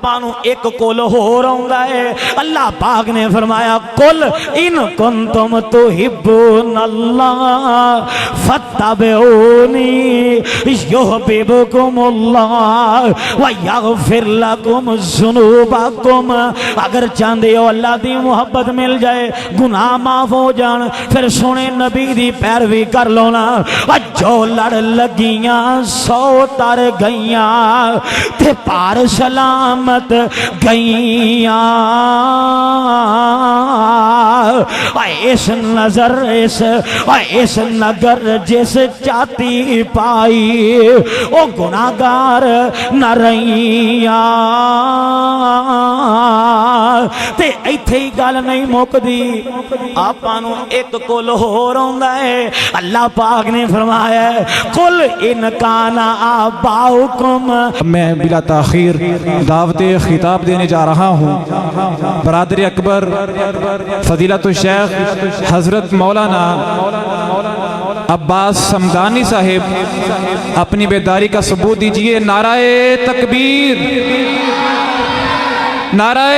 آپانو ایک کول ہو رہا ہے اللہ پاک نے فرمایا قل ان کنتم تحبون اللہ فاتبعونی یحببکم اللہ ویغفر لکم ذنوبکم اگر چاندے ہو اللہ دی محبت مل جائے گناہ معاف ہو جان پھر سونے نبی دی پیروی کر لو نا جو لڑ لگیاں سو تر گئیاں تے پار سلامت گئیاں اس نظر اس نگر جس چاہتی پائی او گناہگار نہ رہیاں تے ایتھے ہی گل نہیں موک دی آپانو ایک کول ہو رہا ہے اللہ پاک نے فرمایا ہے قل ان کانا آباؤکم میں بلا تاخیر دعوت خطاب دینے جا رہا ہوں برادر اکبر فضیلت الشیخ حضرت مولانا عباس سمدانی صاحب اپنی بیداری کا ثبوت دیجئے نعرہ تکبیر نعرہ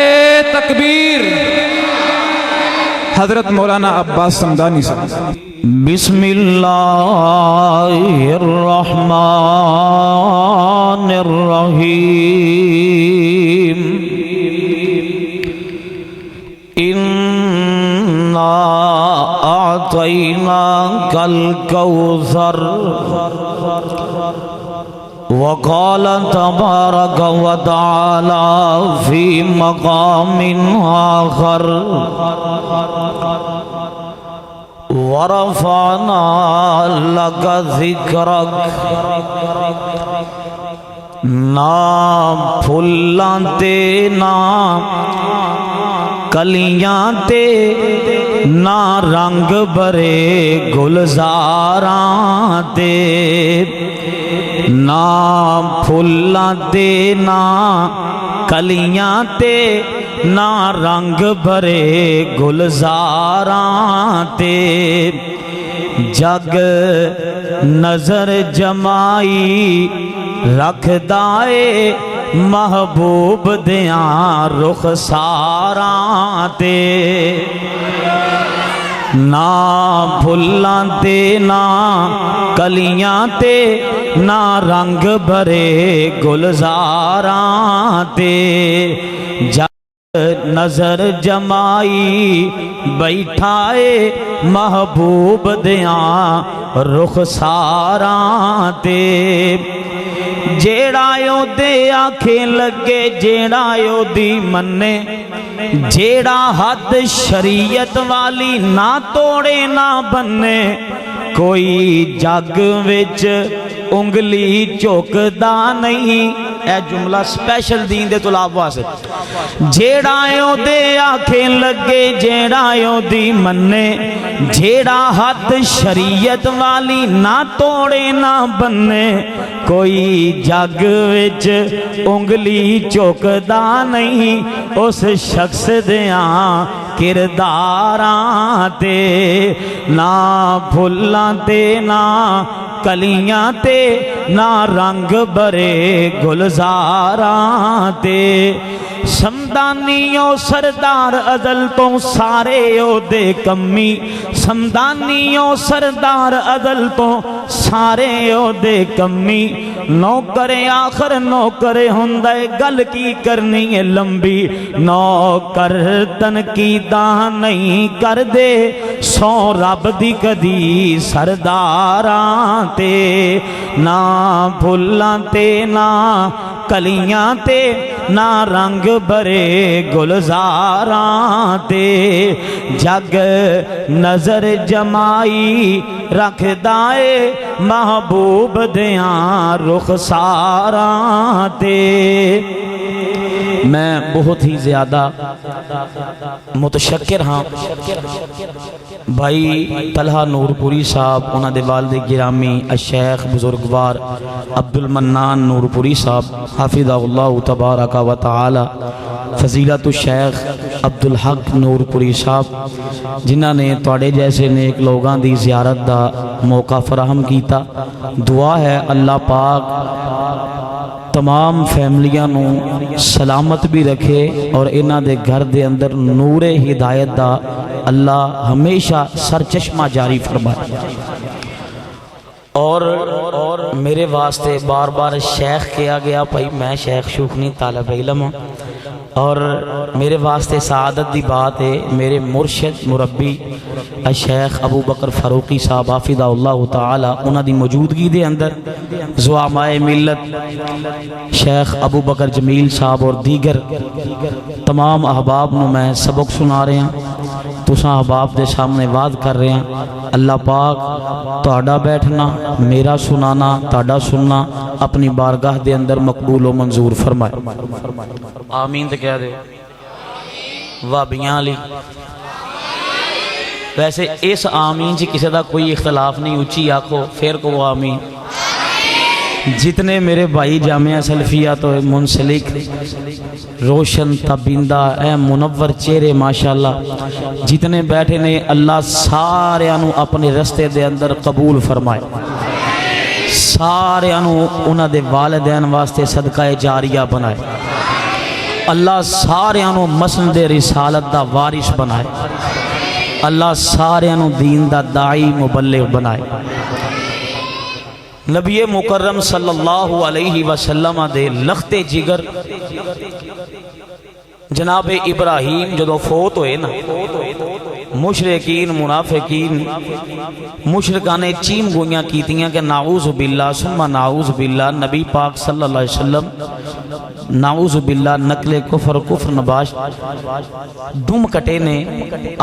تکبیر حضرت مولانا عباس سمدانی صاحب بسم اللہ الرحمن الرحیم اِنَّا أَعْطَيْنَاكَ الْكَوْثَرَ وقال تبارك وتعالى في مقام آخر ورفعنا لك ذكرك نہ پھلاں تے نہ کلیاں تے نہ رنگ برے گلزاراں تے نہ پھلاں تے نہ کلیاں تے نہ رنگ برے گلزاراں تے جگ نظر جمائی رکھ دائے محبوب دیاں رخساراں تے نہ پھلاں تے نہ کلیاں تے نہ رنگ بھرے گلزاراں تے جگ نظر جمائی بیٹھائے محبوب دیاں رخساراں تے جیڑا یو دے آنکھیں لگے جیڑا یو دی منے جیڑا حد شریعت والی نہ توڑے نہ بنے کوئی جگ وچ انگلی چوکدا نہیں اے جملہ سپیشل دین دے طلاب واسطے جیڑا یو دے آنکھیں لگے جیڑا یو دی منے جیڑا حد شریعت والی نہ توڑے نہ بنے کوئی جگ وچ انگلی چوکدا نہیں اس شخص دیاں کرداراں تے نہ پھلاں تے نہ کلیاں تے نہ رنگ برے گلزاراں تے سمدانیوں سردار ازل تو سارے او دے کمی سمدانیوں سردار ازل تو سارے او دے کمی نوکر آخر نوکر ہندے گل کی کرنی ہے لمبی نوکر تنقیداں نہیں کر دے سو رب دی کدی سرداراں تے نہ پھلاں تے نہ کلیاں تے نہ رنگ برے گلزاراں تے جگ نظر جمائی رکھ دائے محبوب دیاں رخساراں تے میں بہت ہی زیادہ متشکر ہاں بھائی طلحہ نور پوری صاحب انہاں دے والد گرامی الشیخ بزرگوار عبدالمنان نور پوری صاحب حافظہ اللہ تبارک و تعالی فضیلت الشیخ عبدالحق نور پوری صاحب جنہاں نے توڑے جیسے نیک لوگاں دی زیارت دا موقع فراہم کیتا دعا ہے اللہ پاک تمام فیملیاں نو سلامت بھی رکھے اور انہاں دے گھر دے اندر نور ہدایت دا اللہ ہمیشہ سرچشمہ جاری فرمائے۔ اور میرے واسطے بار بار شیخ کیا گیا، بھائی میں شیخ شوخنی طالب علم ہوں، اور میرے واسطے سعادت دی بات ہے میرے مرشد مربی الشیخ ابو بکر فاروقی صاحب حافظہ اللہ تعالی انہاں دی موجودگی دے اندر زعمائے ملت شیخ ابو بکر جمیل صاحب اور دیگر تمام احباب نو میں سبق سنا رہے ہیں، تساں احباب دے سامنے واز کر رہے ہیں۔ اللہ پاک تہاڈا بیٹھنا، میرا سنانا، تہاڈا سننا اپنی بارگاہ دے اندر مقبول و منظور فرمائے۔ آمین تے کہہ دے وابیاں علی۔ ویسے اس آمین جی کسی دا کوئی اختلاف نہیں، اچھی آکھو پھر کو آمین۔ جتنے میرے بھائی جامعہ سلفیہ تو منسلک روشن تبیندہ اے منور چہرے ماشاءاللہ جتنے بیٹھے نے، اللہ سارے انو اپنے رستے دے اندر قبول فرمائے، سارے انو انہ دے والدین واسطے صدقہ جاریہ بنائے، اللہ سارے انو مسند رسالت دا وارث بنائے، اللہ سارے انو دین دا داعی مبلغ بنائے۔ نبی مکرم صلی اللہ علیہ وسلم دے لخت جگر جناب ابراہیم جدو فوت ہوئے نا، مشرکین منافقین مشرکانے چیم گویاں کیتیاں کہ نعوذ باللہ ثم نعوذ باللہ، نبی پاک صلی اللہ علیہ وسلم نعوذ باللہ نقل کفر نباش دم کٹے نے،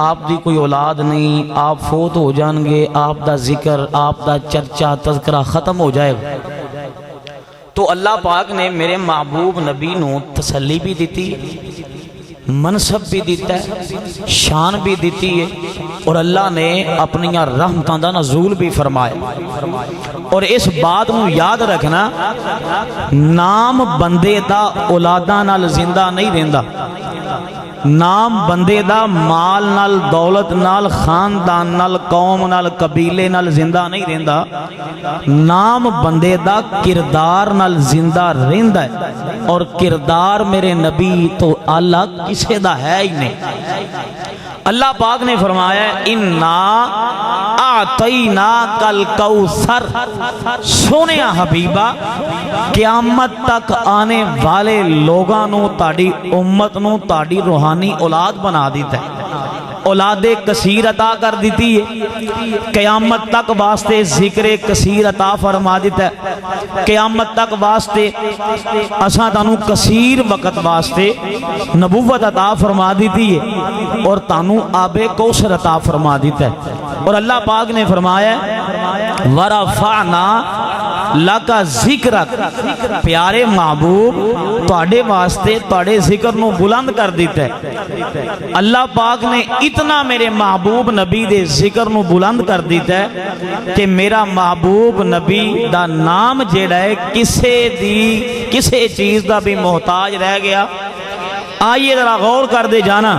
آپ دی کوئی اولاد نہیں، آپ فوت ہو جان گے، آپ دا ذکر آپ دا چرچہ تذکرہ ختم ہو جائے گا۔ تو اللہ پاک نے میرے محبوب نبی نو تسلی بھی دیتی، منصب بھی دیتا ہے، شان بھی دیتی ہے، اور اللہ نے اپنی رحمتاں دا نزول بھی فرمایا۔ اور اس بات نو یاد رکھنا، نام بندے دا اولاداں نال زندہ نہیں رہندا، نام بندے دا مال نال دولت نال خاندان نال قوم نال قبیلے نال زندہ نہیں رہندا، نام بندے دا کردار نال زندہ رہندا ہے، اور کردار میرے نبی تو اللہ کسے دا ہے ہی نہیں۔ اللہ پاک نے فرمایا اِنَّا اَعْطَيْنَاكَ الْكَوْثَرَ، سونے حبیبہ قیامت تک آنے والے لوگانوں تاڑی امت نو تاڑی روحانی اولاد بنا دیتا ہے، اولاد کثیر عطا کر دیتی ہے، قیامت تک واسطے ذکر کثیر عطا فرما دیتا ہے، قیامت تک واسطے اساں تانوں کثیر وقت واسطے نبوت عطا فرما دیتی ہے، اور تانوں آب کوثر عطا فرما دیتا ہے۔ اور اللہ پاک نے فرمایا وَرَفَعْنَا لَكَ ذِكْرَكَ، پیارے محبوب تواڈے واسطے تواڈے ذکر نو بلند کر دیتا ہے۔ اللہ پاک نے اتنا میرے محبوب نبی دے ذکر نو بلند کر دیتا ہے کہ میرا محبوب نبی دا نام جیڑا ہے کسے چیز دا بھی محتاج رہ گیا۔ آئیے ذرا غور کر دے جانا،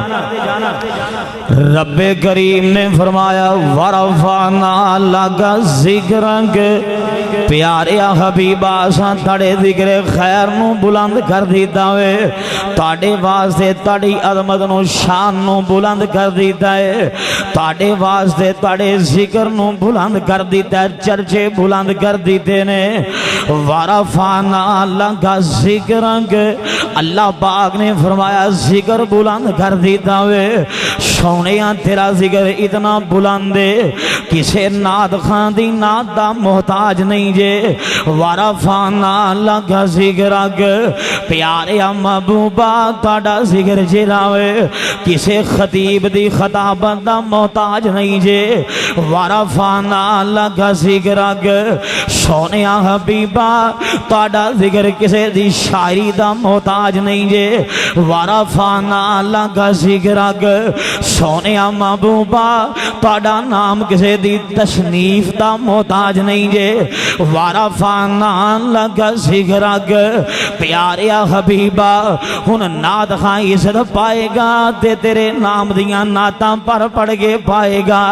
رب کریم نے فرمایا وَرَفَعْنَا لَكَ ذِكْرَكَ، پیارے حبیبہ ساں تاڑے ذکر خیر نو بلند کر دیتا ہے، تاڑے واسطے تاڑی عظمت نو شان نو بلند کر دیتا ہے، تاڑے واسطے تاڑے ذکر نو بلند کر دیتا ہے، چرچے بلند کر دیتے نے۔ وَرَفَعْنَا لَكَ ذِكْرَكَ، اللہ پاک نے فرمایا ذکر بلند کر دیتا ہوئے، سونیاں تیرا ذکر اتنا بلند ہے کسے ناد خان دی ناد دا محتاج نہیں جے۔ وَرَفَعْنَا لَكَ ذِكْرَكَ، پیارے محبوبہ تاڑا ذکر جیڑا ہوئے کسے خطیب دی خطابت دا محتاج نہیں جے۔ وَرَفَعْنَا لَكَ ذِكْرَكَ، سونیاں حبیبہ تاڑا ذکر کسے دی شاعری دا محتاج نہیں جے۔ وَرَفَعْنَا لَكَ ذِكْرَكَ، سونیا محبوبہ تاڑا نام کسے دی تصنیف دا محتاج نہیں جے۔ وارفعنا لک ذکرک پیاریا حبیبا ہن نعت خاں عزت پائے گا تے تیرے نام دیاں نعتاں پر پڑھ کے پائے گا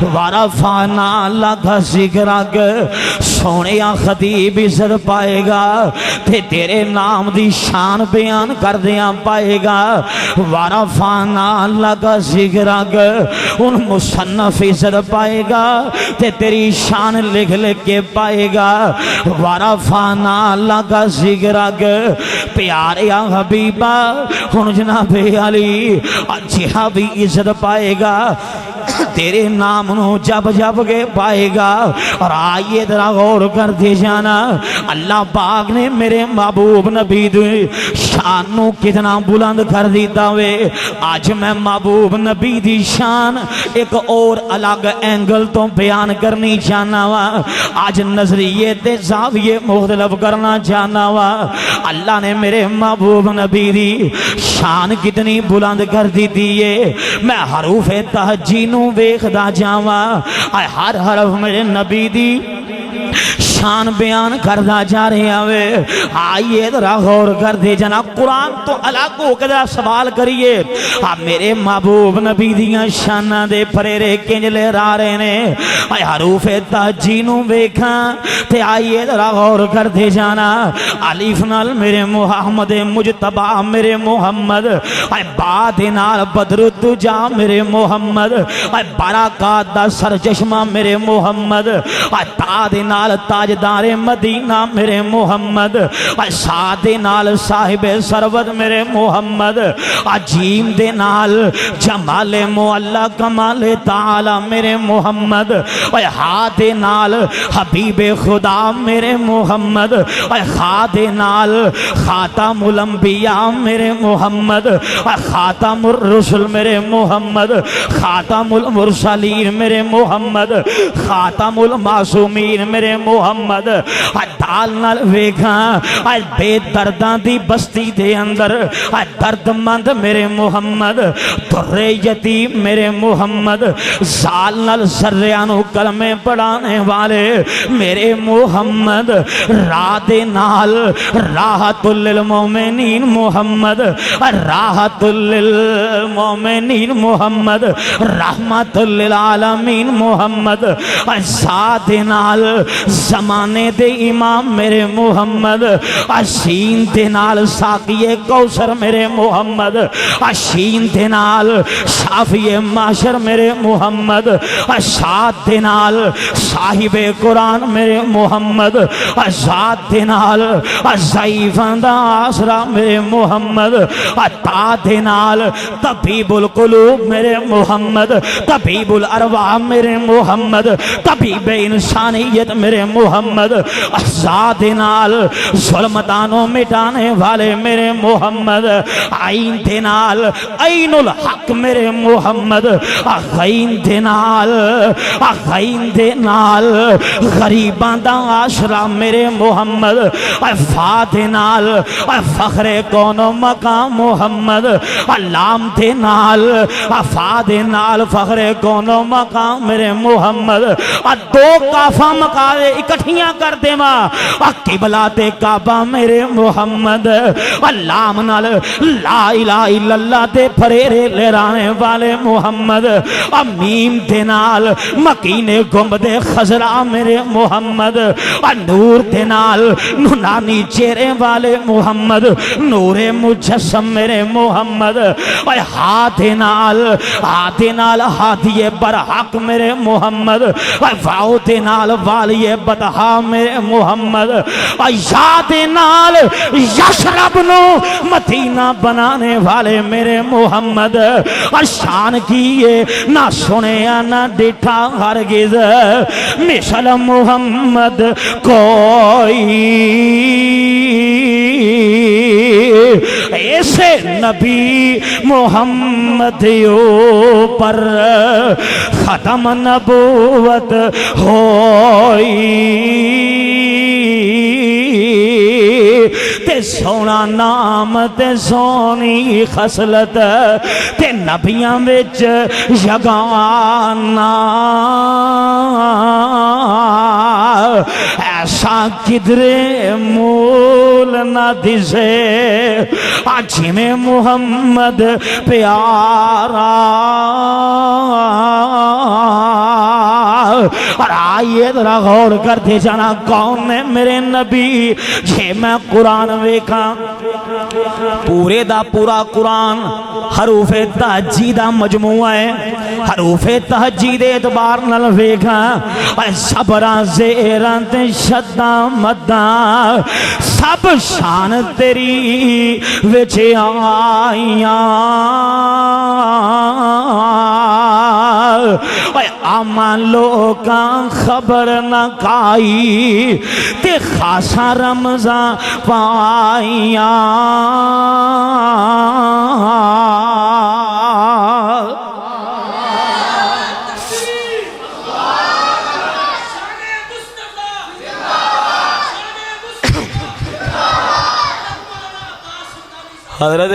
وارفعنا لک ذکرک سونیا خطیب عزت پائے گا تے تیرے نام دی شان بیان کر دیاں پائے گا وارفعنا لک ذکرک ان مصنف عزت پائے گا تے تیری شان لکھ لکھ کے پائے گا وارفعنا لک ذکرک پیاریا حبیبا ہن جناب علی اچھا بھی عزت پائے گا تیرے نام نو جب جب کے پائے گا اور آئیے ذرا غور کر دے جانا اللہ پاک نے میرے محبوب نبی دی شان نو کتنا بلند کر دیتا ہوئے آج میں محبوب نبی دی شان ایک اور الگ اینگل تو بیان کرنی چاہنا وا آج نظریے تے زاویے مختلف کرنا چاہنا وا اللہ نے میرے محبوب نبی دی شان کتنی بلند کر دیتی ہے میں حروف تہجی نو ویکھدا جاواں ہر حرف میرے نبی دی شان بیان کردہ جا رہے ہوئے آئیے ذرا غور کر دے جنا قرآن تو الگ ہو کے ذرا سوال کریے میرے محبوب نبی دیاں شانہ دے پریرے کنجلے را رہے نے حروف تہجی نو ویکھاں تے آئیے ذرا غور کر دے جانا الف نال میرے محمد مجتبی میرے محمد با دے نال بدر الدجا میرے محمد برکات دا سرچشمہ میرے محمد تا دے نال تاجدار مدینہ میرے محمد سا دے نال صاحب سروت میرے محمد جیم دے نال جمال معلا کمال تعالی میرے محمد ہا دے نال حبیب خدا میرے محمد خا دے نال خاتم الانبیاء میرے محمد خاتم الرسل میرے محمد خاتم المرسلین میرے محمد خاتم المعصومین میرے محمد دال نال ویکھاں بے درداں دی بستی دے اندر درد مند میرے محمد در یتیم میرے محمد زال نال ذریانو کلمے پڑھانے والے میرے محمد راہ دے نال راحت للمومنین محمد راحت للمومنین محمد رحمت للعالمین محمد ساتھ نال زمانے دے امام میرے محمد شین دے نال ساقی کوثر میرے محمد شین دے نال شافی معاشر میرے محمد ساتھ دے نال صاحب قرآن میرے محمد ذات دے نال ضعیفاں دا آسرا میرے محمد تا دے نال طبیب القلوب میرے محمد طبیب الارواح میرے محمد طبیب انسانیت میرے محمد ذات نال ظلمتانوں مٹانے والے میرے محمد عین دے نال عین الحق میرے محمد غین دے نال غریباں دا آسرا میرے محمد فا دے نال فخر کون و مقام محمد لام دے نال فا دے نال فخر کون و مقام میرے محمد دو کافاں مقالے اکٹھیاں کر دے ماں قبلہ تے کعبہ میرے محمد لام نال لا الہ الا اللہ تے پھریرے لہرانے والے محمد میم دے نال مکین گنبد خضرا میرے محمد نور دے نال نورانی چہرے والے محمد نور مجسم میرے محمد ہاتھ نال ہاتھی برحق میرے محمد واؤ دے نال والی بدہا میرے محمد یاد نال یشرب نو مدینہ بنانے والے میرے محمد شان کیے نہ سنے نہ ڈٹھا ہرگز مثل محمد کوئی ایسے نبی محمد پر ختم نبوت ہوئی تے سونا نام تے سونی خصلت تے نبیاں وچ یگانا ایسا کدرے مول نہ دسے جی میں محمد پیارا اور آئیے ذرا غور کرتے جانا کون ہے میرے نبی جے میں قرآن ویکھا پورے دا پورا قرآن حروف تہجی دا مجموعہ ہے حروف تہجی دے اعتبار نال ویکھا صبراں زیراں تے شداں مداں سب شان تیری وچ آئیاں آما لوکاں خبر نہ کائی تے خاصا رمضان پائیاں حضرت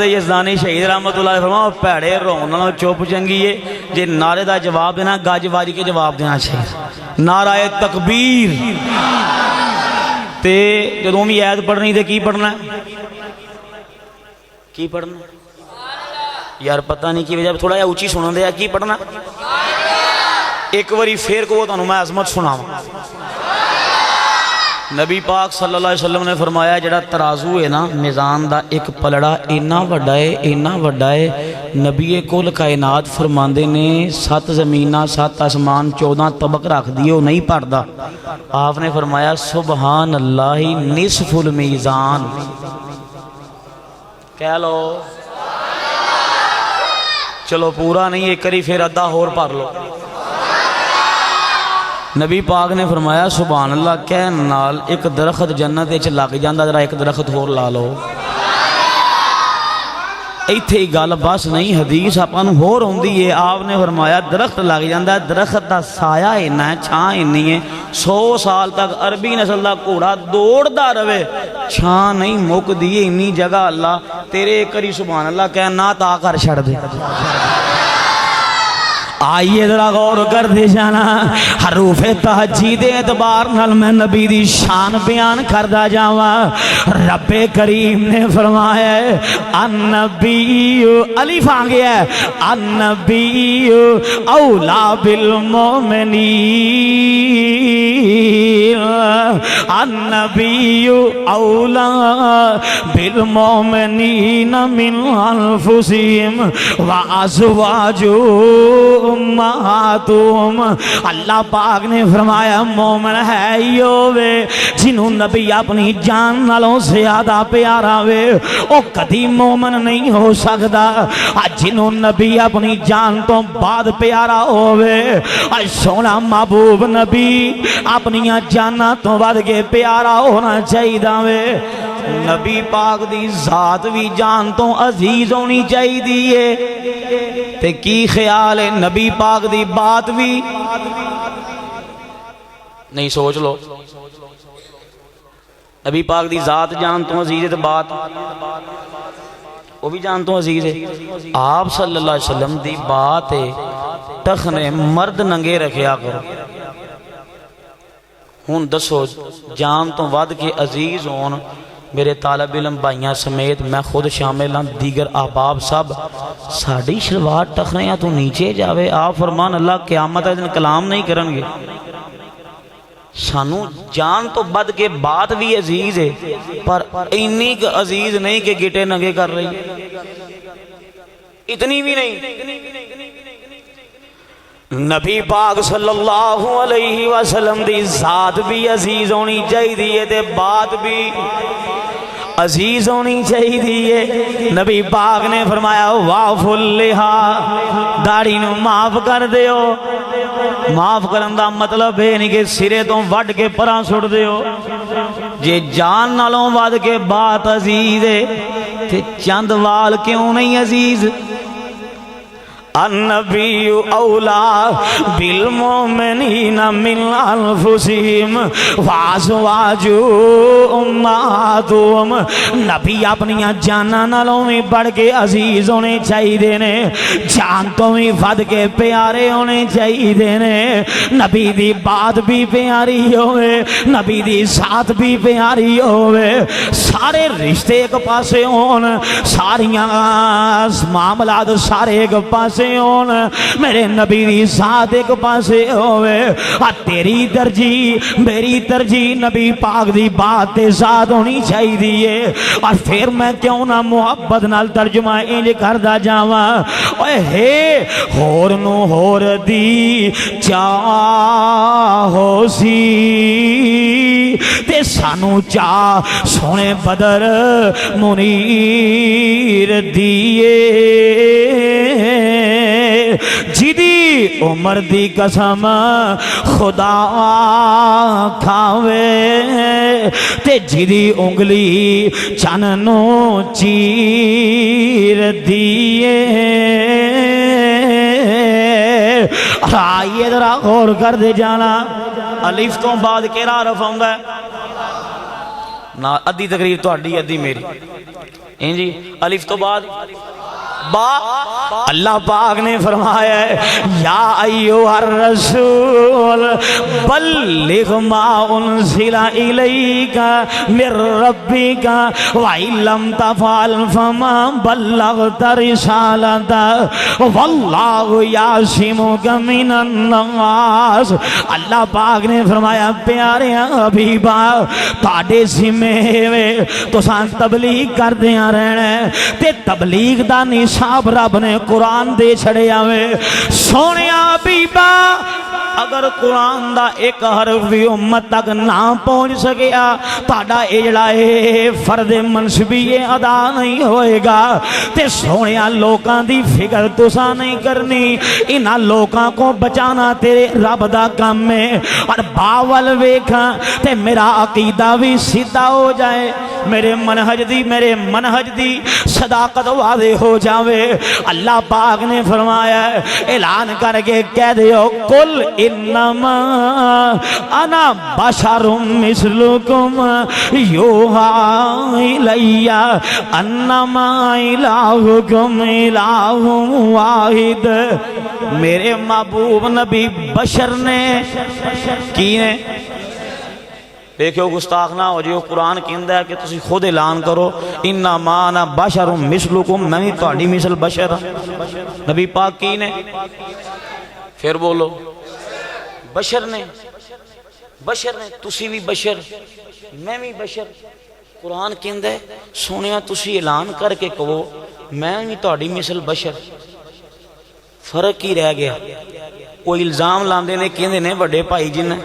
یزدانی شہید رحمت اللہ علیہ فرماؤ پیڑے رونا چپ چنگیے جے نعرے دا جواب دینا گج واج کے جواب دینا چاہیے نعرہ تکبیر تے جدوں بھی آیت پڑھنی تے کی پڑھنا ہے کی پڑھنا یار پتہ نہیں کی وجہ تھوڑا جا اونچی سنن دے کی پڑھنا ایک واری پھر کو تانوں میں عظمت سناواں نبی پاک صلی اللہ علیہ وسلم نے فرمایا جڑا ترازو ہے نا میزان دا ایک پلڑا اینا وڈا ہے نبی کل کائنات فرماندے نے 7 زمینہ 7 آسمان 14 طبق رکھ دیو نہیں پڑھدا آپ نے فرمایا سبحان اللہ نصف المیزان کہہ لو چلو پورا نہیں ایک کری پھر ادھا اور پڑھ لو نبی پاک نے فرمایا سبحان اللہ کہن نال ایک درخت جنت وچ لگ جاندا ذرا ایک درخت ہور لا لو ایتھے ہی گل بس نہیں حدیث آپاں نوں ہور ہوندی ہے آپ نے فرمایا درخت لگ جاندا درخت دا سایہ اینا ہے چھاں اینی ہے 100 سال تک عربی نسل دا گھوڑا دوڑدا رہے چھاں نہیں مکدی اینی جگہ اللہ تیرے کری سبحان اللہ کہن نہ تا کر چھڑ دے آئیے ذرا غور کر دے جانا حروف تہجی دے اعتبار نال میں نبی دی شان بیان کردا جاواں رب کریم نے فرمایا النبی الف آ گیا ہے النبی اولا بالمومنین النبی اولا بالمومنین من انفسہم وازواجہم امہاتہم اللہ پاک نے فرمایا مومن ہے یو وے جنہوں نبی اپنی جان نالوں زیادہ پیارا وے او کدی مومن نہیں ہو سکتا جنہوں نبی اپنی جان تو بعد پیارا ہووے سونا محبوب نبی اپنی جانا تو بعد کے پیارا ہونا چاہیے وے نبی پاک دی ذات بھی جان تو عزیز ہونی چاہیے تے کی خیال ہے نبی پاک دی بات بھی نہیں سوچ لو نبی پاک دی ذات جان تو عزیز ہے تے بات وہ بھی جان تو عزیز ہے آپ صلی اللہ علیہ وسلم دی بات ہے ٹخنے مرد ننگے رکھیا کرو ہون دسو جان تو ود کے عزیز ہون میرے طالب علم بھائیاں سمیت میں خود شامل ہوں دیگر احباب سب ساڑی شلوار ٹخنیاں تو نیچے جاوے آپ فرمان اللہ قیامت دن کلام نہیں کریں گے سانو جان تو بد کے بات بھی عزیز ہے پر اتنی عزیز نہیں کہ گٹے ننگے کر رہی اتنی بھی نہیں نبی پاک صلی اللہ علیہ وسلم دی ذات بھی عزیز ہونی چاہیے تے بات بھی عزیز ہونی چاہیے نبی پاک نے فرمایا واف اللحا داڑھی نو معاف کر دیو معاف کرن دا مطلب ہے نہیں کہ سرے تو وڈ کے پراں سٹ دیو جے جان نالوں ود کے بات عزیز ہے تے چند وال کیوں نہیں عزیز النبی اولا بالمؤمنین من انفسہم وازواج امہاتہم، نبی اپنی جاناں نالوں بھی بڑھ کے عزیز ہونے چاہیے نے، جان تو بھی ود کے پیارے ہونے چاہیے نے، نبی دی بات بھی پیاری ہوئے، نبی دی ساتھ بھی پیاری ہوئے، سارے رشتے ایک پاسے ہون، ساریاں معاملات سارے ایک پاسے ہون، میرے نبی دی ساتھ ایک پاسے ہوئے، تیری ترجیح میری ترجیح نبی پاک دی بات تے ساتھ ہونی چاہیے، اور پھر میں کیوں نہ محبت نال ترجمہ انج کردا جاواں، اوے ہے ہور نو ہور دی چاہو سی تے سانو چاہ سونے بدر منیر دیے، جدی عمر دی قسم خدا کھاوے تے جدی انگلی چاننو چیر دیے۔ آئیے ذرا غور کر دے جانا، الف تو بعد کیڑا حرف آندا ہے؟ نا ادھی تقریر تو اڈی ادھی میری، ہیں جی الف تو بعد با، اللہ پاک نے فرمایا ہے یا ایھا الرسول بلغ ما انزل الیک من ربک وان لم تفعل فما بلغت رسالتہ واللہ یعصمک من الناس۔ اللہ پاک نے فرمایا پیاریاں حبیبا تہاڈے ذمہ ہے تساں تبلیغ کردیاں رہنا تے تبلیغ دا نصاب رب نے قرآن دے چھڑیا وے، سونیا حبیبا اگر قرآن دا ایک حرف بھی امت تک نہ پہنچ سکیا تہاڈا اے جڑا اے فرض منصبی ادا نہیں ہوئے گا، تے سونیا لوکاں دی فکر تساں نہیں کرنی، انہاں لوکاں کو بچانا تیرے رب دا کام ہے، اور باول ویکھاں تے میرا عقیدہ بھی سیدھا ہو جائے، میرے منہج دی صداقت واضح ہو جاوے۔ اللہ پاک نے فرمایا ہے اعلان کر کے کہہ دیو قل انما انا بشر مثلکم یوحی الی انما الہکم الہ واحد۔ میرے محبوب نبی بشر نے کی نے، دیکھو گستاخ نہ ہو جیو، قرآن کہندا ہے کہ تسی خود اعلان کرو انما انا بشر مثلکم، میں بھی تہاڈی مثل بشر ہاں۔ نبی پاک کی نے، پھر بولو بشر نے تسی بھی بشر میں بھی بشر۔ قرآن کہندا ہے سونیا تسی اعلان کر کے کہو میں بھی تہاڈی مثل بشر، فرق ہی رہ گیا۔ کوئی الزام لاندے نے کہندے نے بڑے بھائی جی نے،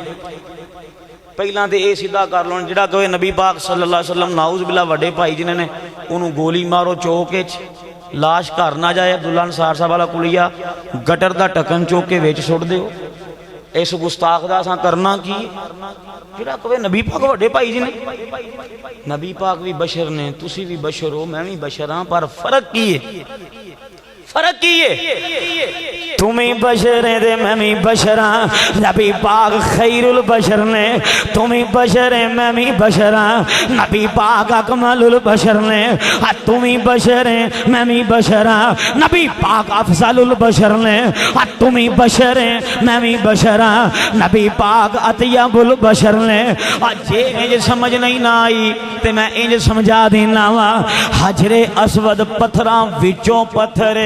پہلا تے اے سیدھا کر لو جڑا کہے نبی پاک صلی اللہ علیہ وسلم نعوذ باللہ وڈے بھائی جنہاں نے انہوں گولی مارو چوکے لاش گھر نہ جائے، عبداللہ انصار صاحب والا کلیا گٹر دا ٹکن چوکے ویچ چھوڑ دیو، اس گستاخ دا اساں کرنا کی؟ جڑا کہے نبی پاک وڈے بھائی جی نے، نبی پاک بھی بشر نے، تسی بھی بشر ہو میں بھی بشر ہاں، پر فرق کی ہے؟ فرق کی ہے تمہیں بشر ہیں دے میں بھی بشر ہاں، نبی پاک خیر البشر نے، تمہیں بشر ہیں میں بھی بشر ہاں، نبی پاک اکمل البشر نے، تمہیں بشر ہیں میں بھی بشر ہاں، نبی پاک افضل البشر نے، تمہیں بشر ہیں میں بھی بشر ہاں، نبی پاک اطیب البشر نے۔ جے انج سمجھ نہیں نہ آئی تے میں انج سمجھا دینا وا، حجر اسود پتھراں وچوں پتھر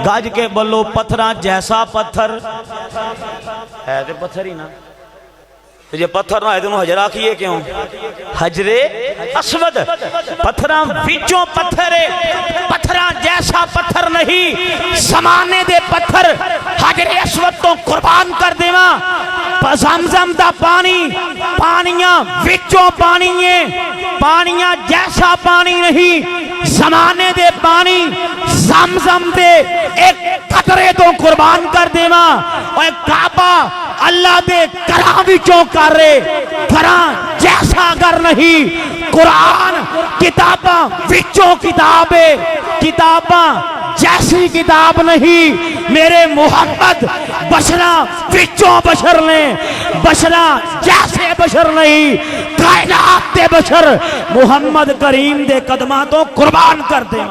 گج کے بولو پتھراں جیسا پتھر ہے، تے پتھر ہی نا، یہ پتھر نہ ہے تو حجر آکھیے کیوں؟ حجر اسود پتھراں وچوں پتھر، پتھراں جیسا پتھر نہیں، زمانے دے پتھر حجر اسود تو قربان کر دیواں، زمزم دا پانی پانیاں وچوں پانی ہے، پانیاں جیسا پانی نہیں، زمانے دے پانی زمزم دے ایک قطرے تو قربان کر دیواں، اور کعبہ اللہ دے کراں وچوں کر رہے، کراں جیسا اگر نہیں، قرآن کتاباں وچوں کتاب ہے، کتاباں جیسی کتاب نہیں میرے محمد بشرا وچوں بشر نے بشرا جیسے بشر نہیں کائنات دے بشر محمد کریم دے قدماں تو قربان کر دے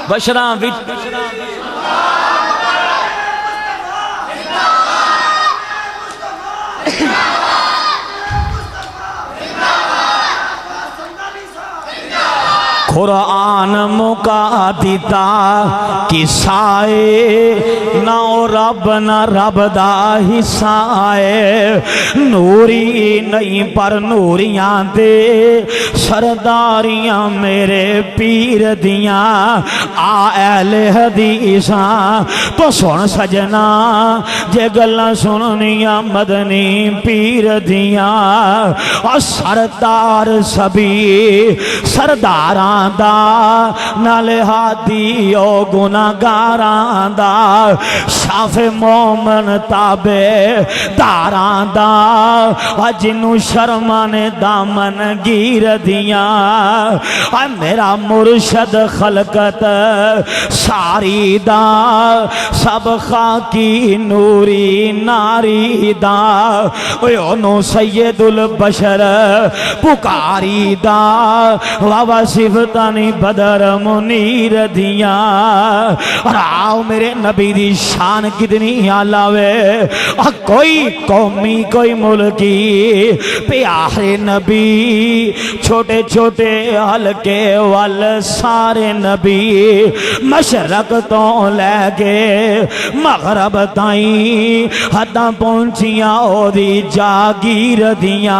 بشرا وچ قرآن مکا دیتا کسائے نہ رب نہ رب دا حصائے نوری نہیں پر نوریاں دے سرداریاں میرے پیر دیاں آ اہل حدیثاں تو سن سجنا جے گلاں سننیاں مدنی پیر دیاں اور سردار سبھی سرداراں دا نالے ہادی او گناہگاراں دا شاف مومن تابے داراں دا جنوں شرمان دامن گیر دیاں میرا مرشد خلقت ساری دا سب خاکی نوری ناری دا اونو سید البشر پکاری دا وابا صفتانی بدر منیر دیاں اور آؤ میرے نبی دی شان کتنی علاوے کوئی قومی کوئی ملکی پیارے نبی چھوٹے چھوٹے ہلکے وال سارے نبی مشرق تو لے گے مغرب تائیں حداں پہنچیاں او دی جاگیر دیاں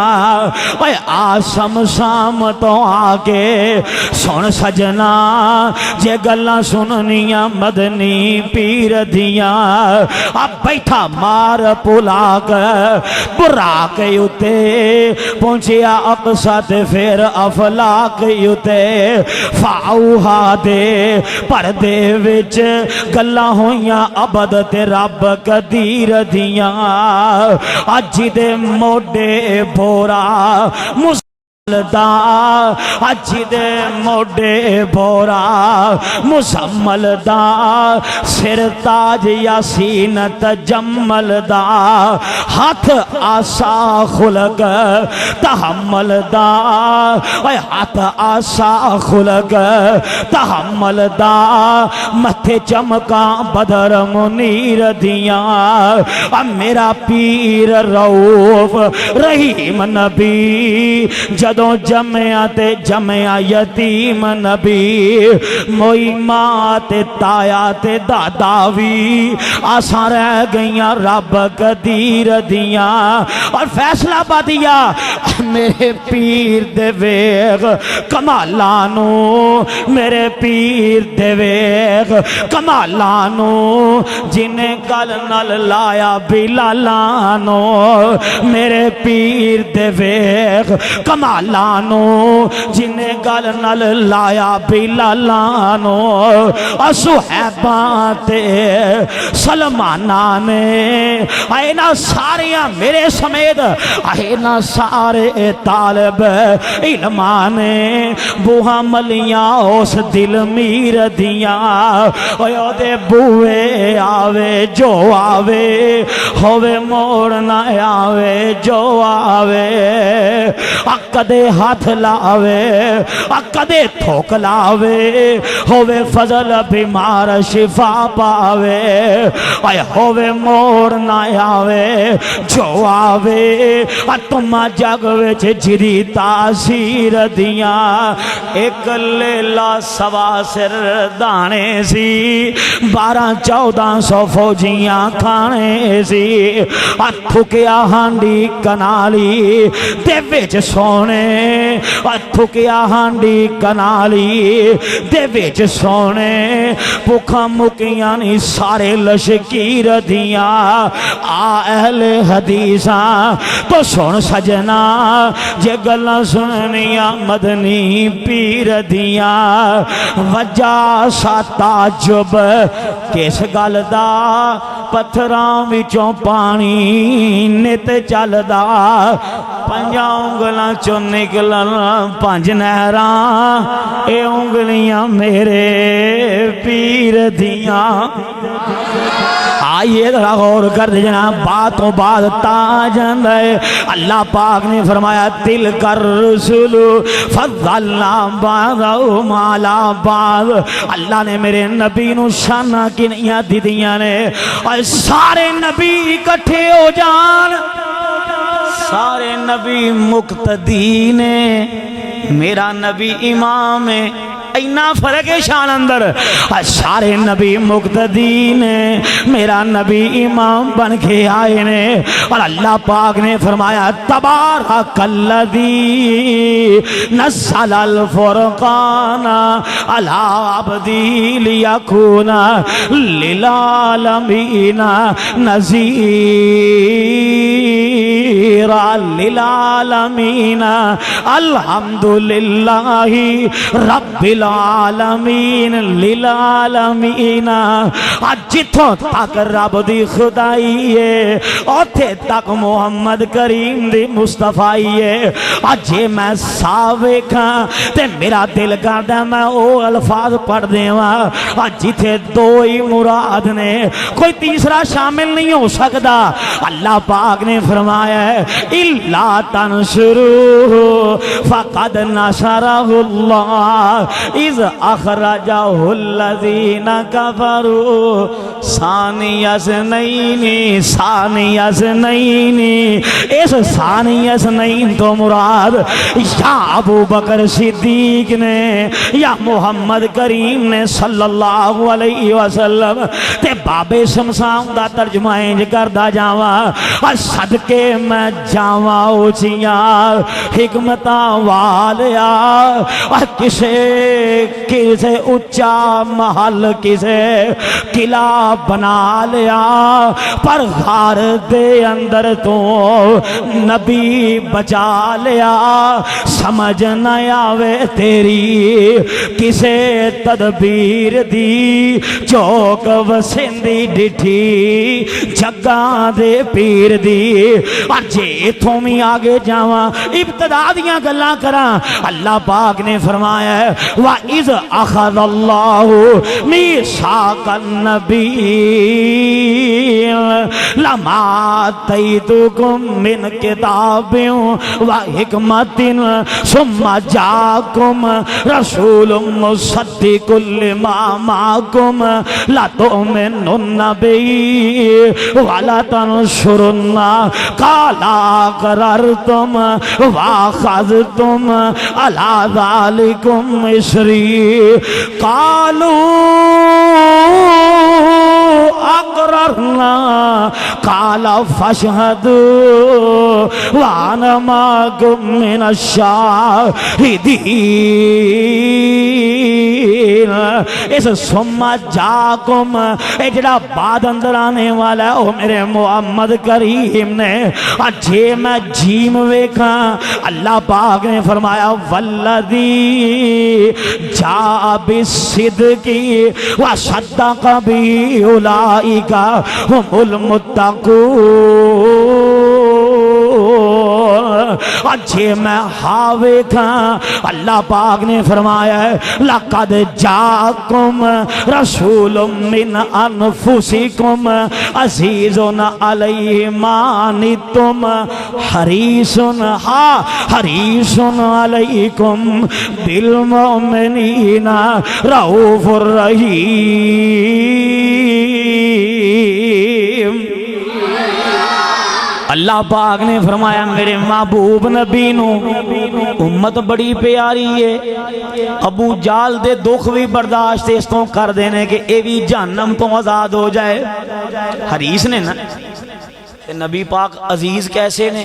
آسم سام تو آگے سن سجنا جے گلاں سننیاں مدنی پیر دیاں اب بیٹھا مار پولاک براک یوتے پہنچیا اقصہ تے پھر افلاک یوتے فاؤہا دے پردے وچ گلاں ہویاں عبد تے رب قدیر دیاں اجی دے موڈے بورا دا اجی دے موڈے بورا مسمل دا سر تاج یاسین تجمل دا ہاتھ آسا خلق تحمل دا ہاتھ آسا خلق تحمل دا متھے چمکا بدر منیر دیاں میرا پیر رؤوف رحیم نبی جدوں جمعہ تے جمعہ یتیم نبی موئی ماں تے تایا تے داداوی آساں رہ گئیاں رب قدیر دیاں اور فیصلہ بدیا میرے پیر دے ویغ کمالانو میرے پیر دے ویغ کمالانو جنہیں گل نل لایا بلالانو میرے پیر دے ویغ کمالانو جنہیں گل نل لایا بلالانو صحیبان تے سلمانانے آئے نا ساریاں میرے سمیت آئے نا سارے طالب علمانے بوہا ملیاں اس دل میر دیاں دے بوئے آوے جو آوے ہوئے موڑنا آوے جو آوے کدے ہاتھ لاوے کدے تھوک لاوے ہوئے فضل بیمار شفا پاوے ہوئے موڑ نہ آوے جو آوے تم جگ وچ جری تاثیر دیاں ایک لیلہ سوا سر دانے سی 12-1400 فوجیاں کھانے سی تھکیا ہانڈی کنالی دے وچ سونے تھکیا ہانڈی کنالی دے وچ سونے بھکھا مکیاں نہیں سارے لشکیر دیاں اہل حدیثاں تو سن سجنا جے گلاں سننیاں مدنی پیر دیاں وجہ سا تعجب کس گل دا پتھراں وچوں پانی نت چلدا پنجاں انگلاں چوں نکلن پنج نہراں اے انگلیاں میرے پیر دیاں آئیے ذرا غور کر جناب باتوں بعد تاجند ہے اللہ پاک نے فرمایا تل کر رسول فضلنا بعضهم علی بعض اللہ نے میرے نبی نو شانہ کنیاں دیدیاں نے اور سارے نبی اکٹھے ہو جان سارے نبی مقتدی نے میرا نبی امام ہے اینا فرق ہے شان اندر سارے نبی مقتدی نے میرا نبی امام بن کے آئے نے اور اللہ پاک نے فرمایا تبارک الذی نزل الفرقان علی عبدی لیکون للعالمین نذیرا للعالمین الحمدللہ رب العالمین للعالمین جتوں تک رب دی خدائی ہے اوتھے تک محمد کریم دی مصطفیٰ ہے جے میں ساویکھاں تے میرا دل کردا میں او الفاظ پڑھ دیواں جتھے دو ہی مراد نے کوئی تیسرا شامل نہیں ہو سکتا اللہ پاک نے فرمایا ہے الا تنصروہ فقد نصرہ اللہ اذ اخرجہ الذین کفروا ثانی اثنین اس ثانی اثنین تو مراد یا ابو بکر صدیق نے یا محمد کریم نے صلی اللہ علیہ وسلم تے باب شمسان دا ترجمہ انج کردا جاواں اور صدقے میں جاواں اوچیاں حکمتاں والیا اور کسے اچا محل کسے قلعہ بنا لیا پر غار دے اندر تو نبی بچا لیا سمجھ نہ آوے تیری کسے تدبیر دی چوک وسندی ڈٹھی جگاں دے پیر دی اور جے تھوں میں آگے جاواں ابتدا دیاں گلاں کراں اللہ پاک نے فرمایا ہے وَإِذْ أَخَذَ اللَّهُ مِيثَاقَ النَّبِيِّينَ لَمَا آتَيْتُكُم مِّن كِتَابٍ وَحِكْمَةٍ ثُمَّ جَاءَكُمْ رَسُولٌ مُصَدِّقٌ لِّمَا مَعَكُمْ لَتُؤْمِنُنَّ بِهِ وَلَتَنصُرُنَّهُ قَالَ أَقْرَرْتُمْ وَأَخَذْتُمْ عَلَى ذَلِكُمْ مصری قالوا اقررنا قال فاشهدوا وانا معكم من الشاہدین اس ثم جاکم اے جڑا بعد اندر آنے والا ہے وہ میرے محمد کریم نے اجھے میں جیم ویکھاں اللہ پاک نے فرمایا والذی جاء بالصدق وصدق به اولئک هم المتقون اجھے میں ہاوے تھا اللہ پاک نے فرمایا ہے لقد جاءکم رسول من انفسکم عزیز علیہ ما عنتم حریص علیکم بالمؤمنین رؤوف الرحیم اللہ پاک نے فرمایا میرے محبوب نبی نو امت بڑی پیاری ہے ابو جال دے دکھ بھی برداشت اس تو کر دینے کہ اے بھی جہنم تو آزاد ہو جائے حریص نے نا نبی پاک عزیز کیسے نے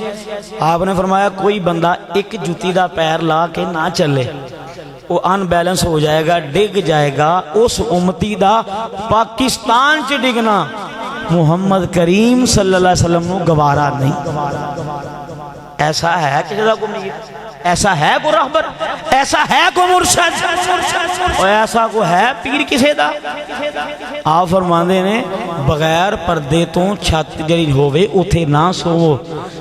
آپ نے فرمایا کوئی بندہ ایک جوتی دا پیر لا کے نہ چلے وہ ان بیلنس ہو جائے گا ڈگ جائے گا اس امتی دا پاکستان چ ڈگنا محمد کریم صلی اللہ علیہ وسلم نو گوارا نہیں ایسا ہے کہ جدا کو نہیں ایسا ہے کوئی رہبر، ایسا ہے کوئی مرشد، اور ایسا کوئی ہے پیر کسے دا؟ آپ فرماندے نے بغیر پردے تو چھت جڑی ہووے اوتھے نہ سوو،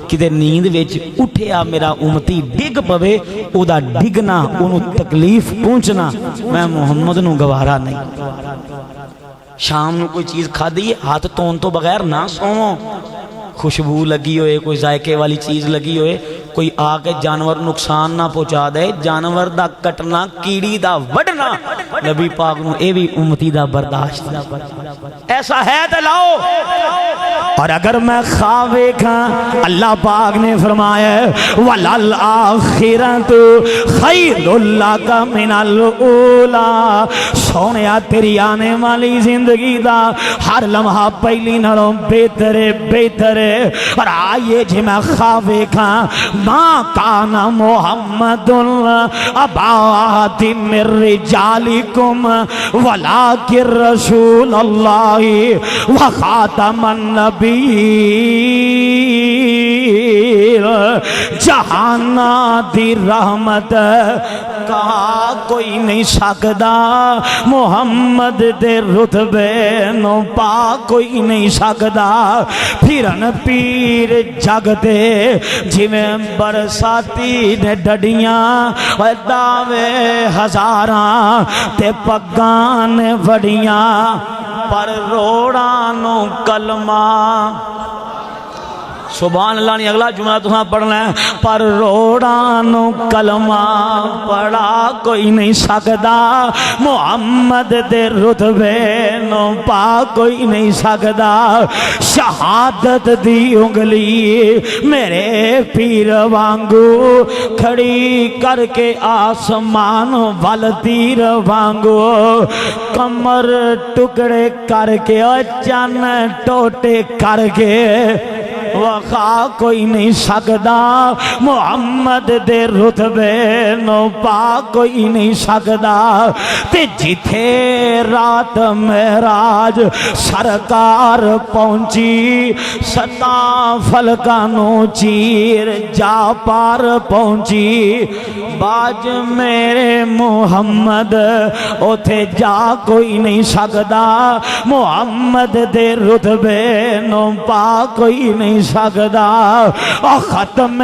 کدے نیند وچ اٹھیا میرا امتی ڈگ پوے، او دا ڈگنا اونوں تکلیف پہنچنا میں محمد نو گوارا نہیں۔ شام نو کوئی چیز کھا دیئے ہاتھ تون تو بغیر نہ سوو، خوشبو لگی ہوئے، کوئی ذائقے والی چیز لگی ہوئے، کوئی آ کے جانور نقصان نہ پہنچا دے، جانور دا کٹنا، کیڑی دا وڈنا نبی پاک نو اے بھی امتی دا برداشت، ایسا ہے تے لاؤ۔ اور اگر میں خواوے کھاں اللہ پاک نے فرمایا وَلَلْآخِرَةُ خَيْرٌ لَكَ مِنَ الْأُولَىٰ، سونیا تیری آنے والی زندگی دا ہر لمحہ پہلی نالوں بہتر ہے، بہتر ہے۔ اور آئیے جی میں خواوے کھاں ما کان محمد ابا احد من رجالکم ولکن رسول اللہ وخاتم النبیین، جہان دی رحمت کہا کوئی نہیں سکدا، محمد دے رتبے نو پا کوئی نہیں سکدا۔ پھرن پیر جگ دے جویں برساتی نے ڈڈیاں، دعوے ہزاراں تے پگاں نے وڈیاں، پر روڑاں نو کلمہ، سبحان اللہ نہیں اگلا جملہ تساں پڑھنا ہے، پر روڑاں نو کلمہ پڑھا کوئی نہیں سکدا، محمد دے رتبے نو پا کوئی نہیں سکدا۔ شہادت دی انگلی میرے پیر وانگو کھڑی کر کے آسمان وال تیر وانگو، کمر ٹکڑے کر کے چن ٹوٹے کر کے وخا کوئی نہیں سکدا، محمد دے رتبے نو پا کوئی نہیں سکدا۔ تے جتھے رات معراج سرکار پہنچی، ستاں فلکاں نو چیر جا پار پہنچی، باج میرے محمد اوتھے جا کوئی نہیں سکدا، محمد دے رتبے نو پا کوئی نہیں سکدا۔ اور ختم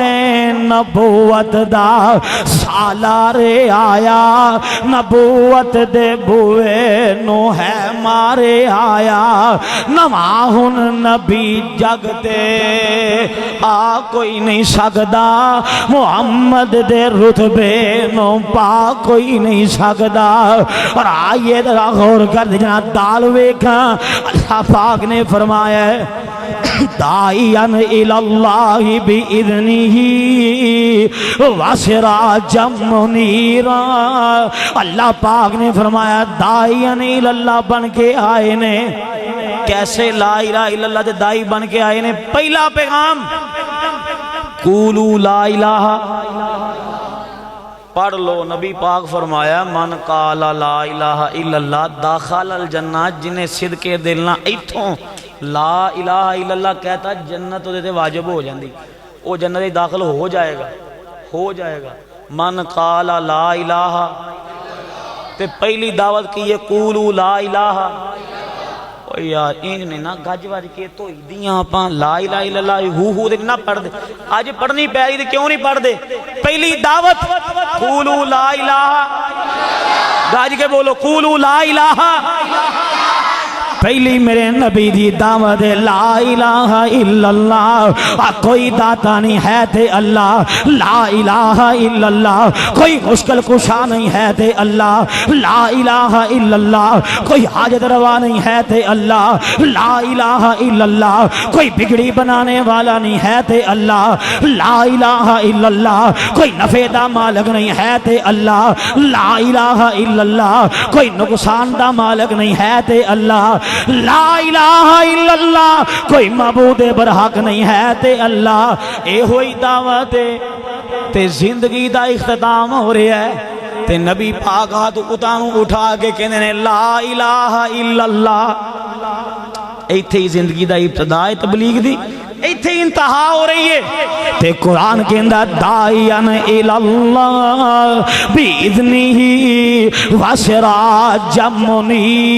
نبوت دا سالارے آیا، نبوت دے بوئے نو ہے مارے آیا، نواہن نبی جگ تے آ کوئی نہیں سکدا، محمد دے رتبے نو پا کوئی نہیں سکدا۔ اور آئیے ذرا غور کر دینا دال ویکھاں، اللہ پاک نے فرمایا ہے داعیاً الاللہ بِإِذْنِهِ وَسِرَاجًا مُنِیرًا، اللہ پاک نے فرمایا داعیاً الاللہ بن کے آئے نے۔ کیسے لا الہ الا اللہ دے دائی بن کے آئے نے؟ پہلا پیغام قولوا لا الہ، پڑھ لو، نبی پاک فرمایا من قال لا الہ الا اللہ داخل الجنہ، جنہیں صدقے دل نہ ایتھوں لا الہ الا اللہ کہتا جنت دے واجب ہو جاندی، وہ جنت داخل ہو جائے گا، ہو جائے گا۔ من قال لا الہ، تے پہلی دعوت کی یہ قولوا لا الہ۔ او یار این نے نا گج وج کے تو دیاں اپاں لا الہ الا اللہ ہو دے نہ پڑھ دے، اج پڑھنی پے گی تے کیوں نہیں پڑھ دے؟ پہلی دعوت قولوا لا الہ، گج کے بولو قولوا لا الہ۔ پہلی میرے نبی دی دعوت لا الہ الا اللہ، کوئی داتا نہیں ہے تے اللہ، لا الہ الا اللہ، کوئی مشکل کشا نہیں ہے تے اللہ، لا الہ الا اللہ، کوئی حاجت روا نہیں ہے تے اللہ، لا الہ الا اللہ، کوئی بگڑی بنانے والا نہیں ہے تے اللہ، لا الہ الا اللہ، کوئی نفع دا مالک نہیں ہے تے اللہ، لا الہ الا اللہ، کوئی نقصان دا مالک نہیں ہے تے اللہ، لا الہ الا اللہ، کوئی معبود برحق نہیں ہے تے اللہ۔ اے ہوئی دعوت تے زندگی دا اختتام ہو رہا ہے، تے نبی پاک ہاتھ اتانوں اٹھا کے کہنے نے لا الہ الا اللہ۔ ایتھے ہی زندگی دا ابتدا ہے تبلیغ دی، ایتھے انتہا ہو رہی ہے تے قرآن کے اندر داعیان الاللہ باذنہ وسراجا منیرا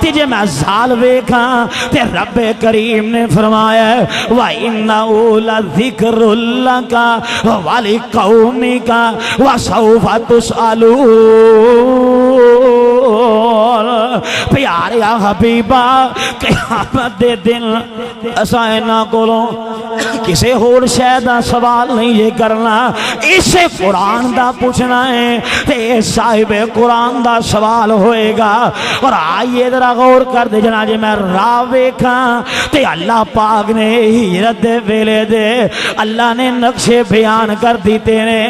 تجھے میں زال ویکھاں تے رب کریم نے فرمایا وَإِنَّهُ لَذِكْرٌ لَكَ وَلِقَوْمِكَ وَسَوْفَ تُسْأَلُونَ پیارے حبیبہ قیامت دے دن اساں انہاں کولوں کسے ہور شے دا سوال نہیں یہ کرنا اسے قرآن دا پوچھنا ہے تے صاحب قرآن دا سوال ہوئے گا اور آئیے ذرا غور کر دے جناب جی میں راہ ویکھاں تے اللہ پاک نے ہجرت دے ویلے دے اللہ نے نقشے بیان کر دیتے نے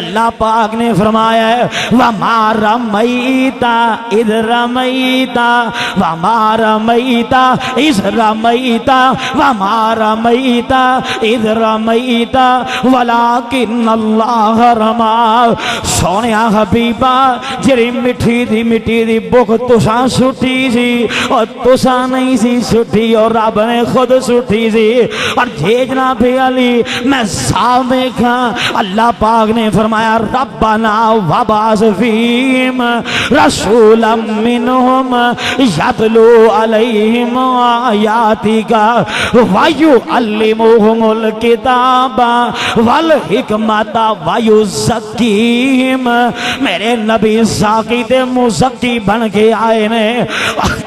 اللہ پاک نے فرمایا ہے وَمَا رَمَيْتَ إِذْ رَمَيْتَ وَمَا رَمَيْتَ إِذْ رَمَيْتَ وَمَا رَمَيْتَ إِذْ رَمَيْتَ وَلَكِنَّ اللَّهَ رَمَى سونیا حبیبہ جری مٹھی دی بک تساں سٹھی سی اور تساں نہیں سی سٹھی اور رب نے خود سٹھی سی اور جیجنا بھی علی میں صاحب دیکھا اللہ پاک نے فرمایا ربنا وبعث فیہم رسولا منہم یتلو علیہم آیاتک ویعلمہم الکتاب والحکمت ویزکیہم میرے نبی زاکی تے مزکی بن کے آئے نے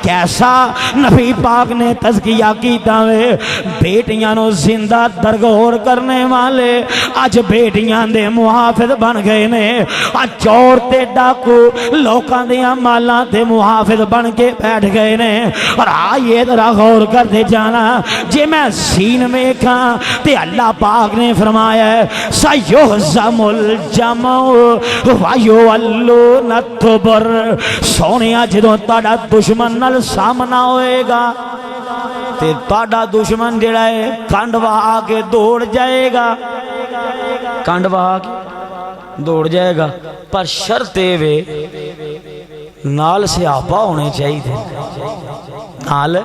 کیسا نبی پاک نے تزکیہ کیتا ہے بیٹیاں نو زندہ درگور کرنے والے آج بیٹیاں دے محافظ بن گئے نے آج چور تے ڈاکو لوکاں دیاں مالاں تے محافظ بن کے بیٹھ گئے نے اور آئیے ذرا غور کر دے جانا جے میں سین میں کھاں تے اللہ پاک نے فرمایا ہے سَيُحْزَمُ الْجَمْعُ وَيُوَلُّونَ الدُّبُرَ سونیا جدوں تاڑا دشمن نال سامنا ہوئے گا تے تاڑا دشمن جڑا ہے کانڈوا آگے دوڑ جائے گا کانڈوا آگے دوڑ جائے گا پر شرط وے نال صحابہ ہونے چاہیے تھے نال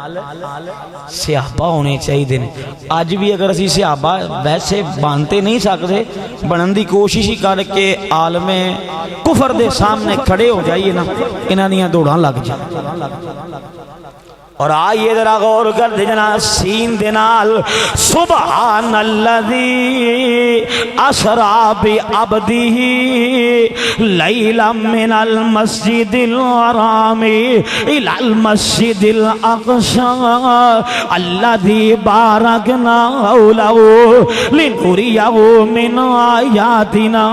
صحابہ ہونے چاہیے تھے آج بھی اگر اسی صحابہ ویسے بانتے نہیں سکتے بنن دی کوشش ہی کر کے عالم کفر دے سامنے کھڑے ہو جائیے نا انہاں دیاں دوڑاں لگ جائیں اور آئیے ذرا غور کر دے جناب سین دینال سبحان الذی اسرا بعبدہ لیلا من المسجد الحرام الی المسجد الاقصی الذی بارکنا حولہ لنریہ من آیاتنا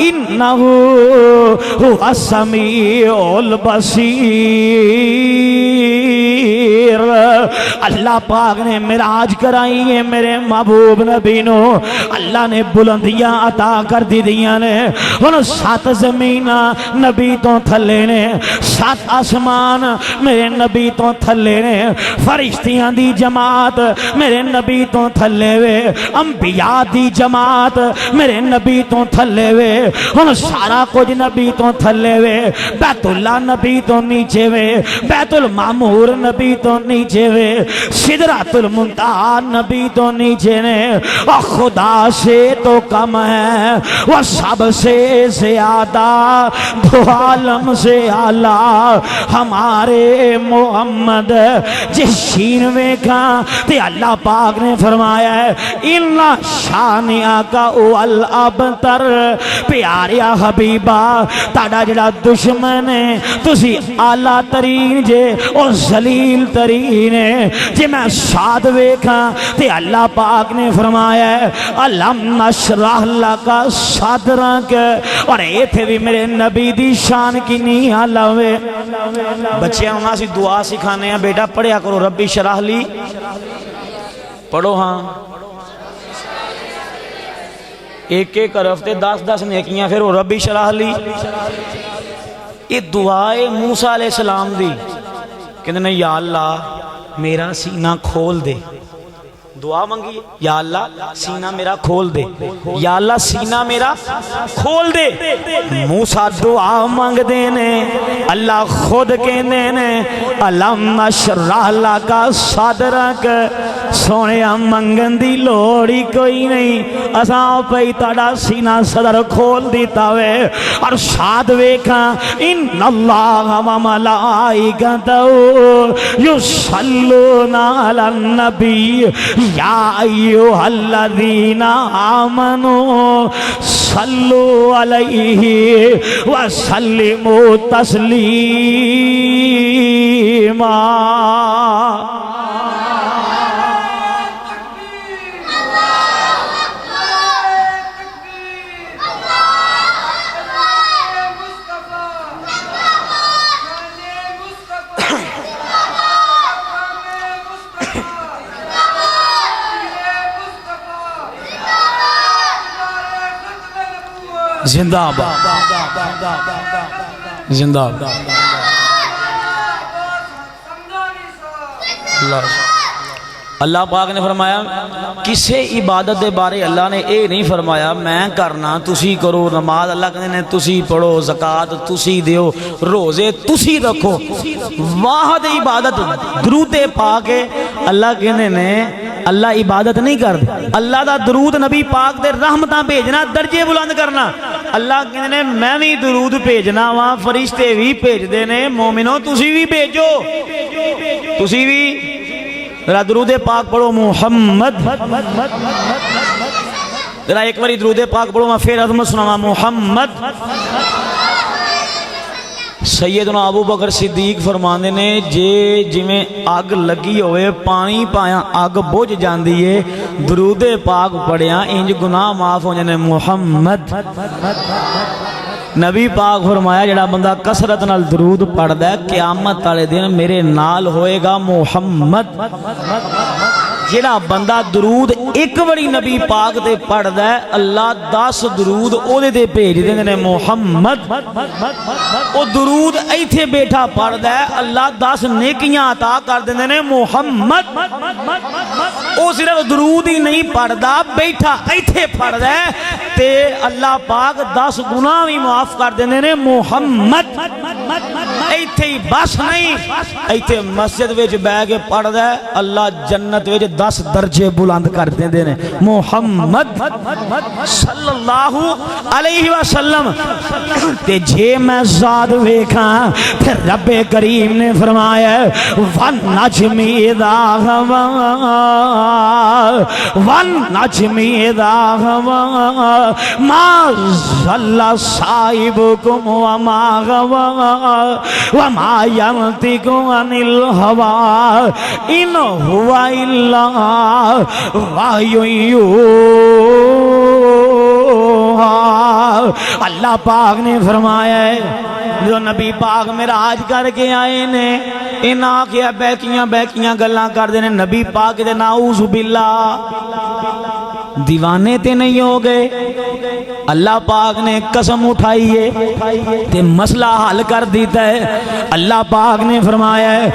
انہ هو السمیع البصیر اللہ پاک نے معراج کرائی ہے میرے محبوب نبی نو اللہ نے بلندیاں عطا کر دی دیاں نے ان 7 زمین نبی تو تھلے نے 7 آسمان میرے نبی تو تھلے نے فرشتیاں دی جماعت میرے نبی تو تھلے وے انبیاء دی جماعت میرے نبی تو تھلے وے ان سارا کچھ نبی تو تھلے وے بیت اللہ نبی تو نیچے وے بیت المعمور نبی تو نیچے وے سدرۃ المنتہا نبی تو نیچے نے اور خدا سے تو کم ہے وہ سب سے زیادہ دو عالم سے اعلیٰ ہمارے محمد جس شینوے کا تے اللہ پاک نے فرمایا ہے اِنَّ شَانِئَكَ هُوَ الْأَبْتَرُ پیاریا حبیبہ تاڑا جڑا دشمن ہے تسی اعلیٰ ترین جے اور ذلیل ترین ہے جے میں ساتھ ویکھا تے اللہ پاک نے فرمایا ہے الم نشرح لک صدرک اور ایتھے بھی میرے نبی دی شان کی نہیں حالوے بچے ہمیں سی دعا سکھانے ہیں بیٹا پڑھیا کرو ربی شرح لی پڑھو ہاں ایک ایک ہفتے 10 نیکیاں پھر وہ ربی شرح لی یہ دعائے موسیٰ علیہ السلام دی کہتے ہیں یا اللہ میرا سینہ کھول دے دعا منگی یا اللہ سینہ میرا کھول دے، یا اللہ سینہ میرا کھول دے۔ موسیٰ دعا منگ دینے اللہ خود کہنے نے الم نشرح لک صدرک، سونے منگن دی لوڑی کوئی نہیں، اساں پئی تاڑا سینہ صدر کھول دیتا وے۔ اور شاد ویکھاں ان اللہ و ملائکتہ یصلون علی النبی یا ایھا الذین آمنوا صلوا علیہ وسلموا تسلیما۔ زندہ باد، زندہ باد۔ اللہ پاک نے فرمایا کسے عبادت دے بارے اللہ نے اے نہیں فرمایا میں کرنا تسی کرو، نماز اللہ کہنے نے تسی پڑھو، زکاة تسی دیو، روزے تسی رکھو، واحد عبادت درود پاک ہے۔ اللہ کہنے نے اللہ عبادت نہیں کرد، اللہ دا درود نبی پاک دے رحمتاں بھیجنا، درجے بلند کرنا۔ اللہ کہنے نے میں بھی درود بھیجنا وہاں، فرشتے بھی بھیج دینے، مومنوں تسی بھی بھیجو، تسی بھی ذرا درود پاک پڑھو محمد، ذرا ایک باری درود پاک پڑھو، میں پھر عظمت سناواں محمد۔ سیدنا ابو بکر صدیق فرماندے نے جے جویں اگ لگی ہوئے پانی پایا اگ بجھ جاندی ہے، درود پاک پڑھیا انج گناہ معاف ہو جانے محمد۔ نبی پاک فرمایا جڑا بندہ کثرت نال درود پڑھدا ہے قیامت والے دن میرے نال ہوئے گا محمد۔ جڑا بندہ درود ایک بڑی نبی پاک تے پڑھدا ہے اللہ 10 درود او دے تے بھیج دیندے نے محمد۔ او درود ایتھے بیٹھا پڑھدا ہے اللہ 10 نیکیاں عطا کر دیندے نے محمد۔ او صرف درود ہی نہیں پڑھدا، بیٹھا ایتھے پڑھدا ہے تے اللہ پاک 10 گناہ بھی معاف کر دیندے نے محمد۔ ایتھے ہی بس نہیں، ایتھے مسجد وچ بیٹھ کے پڑھدا ہے اللہ جنت وچ 10 درجے بلند کر دیندے نے محمد صلی اللہ علیہ وسلم۔ تے جے میں ذات ویکھاں پھر رب کریم نے فرمایا وَالنَّجْمِ إِذَا هَوَىٰ وَالنَّجْمِ إِذَا هَوَىٰ مَا ضَلَّ صَاحِبُكُمْ وَمَا غَوَىٰ وَمَا يَنطِقُ عَنِ الْهَوَىٰ إِنْ هُوَ إِلَّا وَحْيٌ يُوحَىٰ۔ اللہ پاک نے فرمایا ہے جو نبی پاک معراج کر کے آئے نے انہاں آکھیا بیکیاں گلاں کر دے نے، نبی پاک دے نعوذ باللہ دیوانے تے نہیں ہو گئے۔ اللہ پاک نے قسم اٹھائی ہے تے مسئلہ حل کر دیتا ہے۔ اللہ پاک نے فرمایا ہے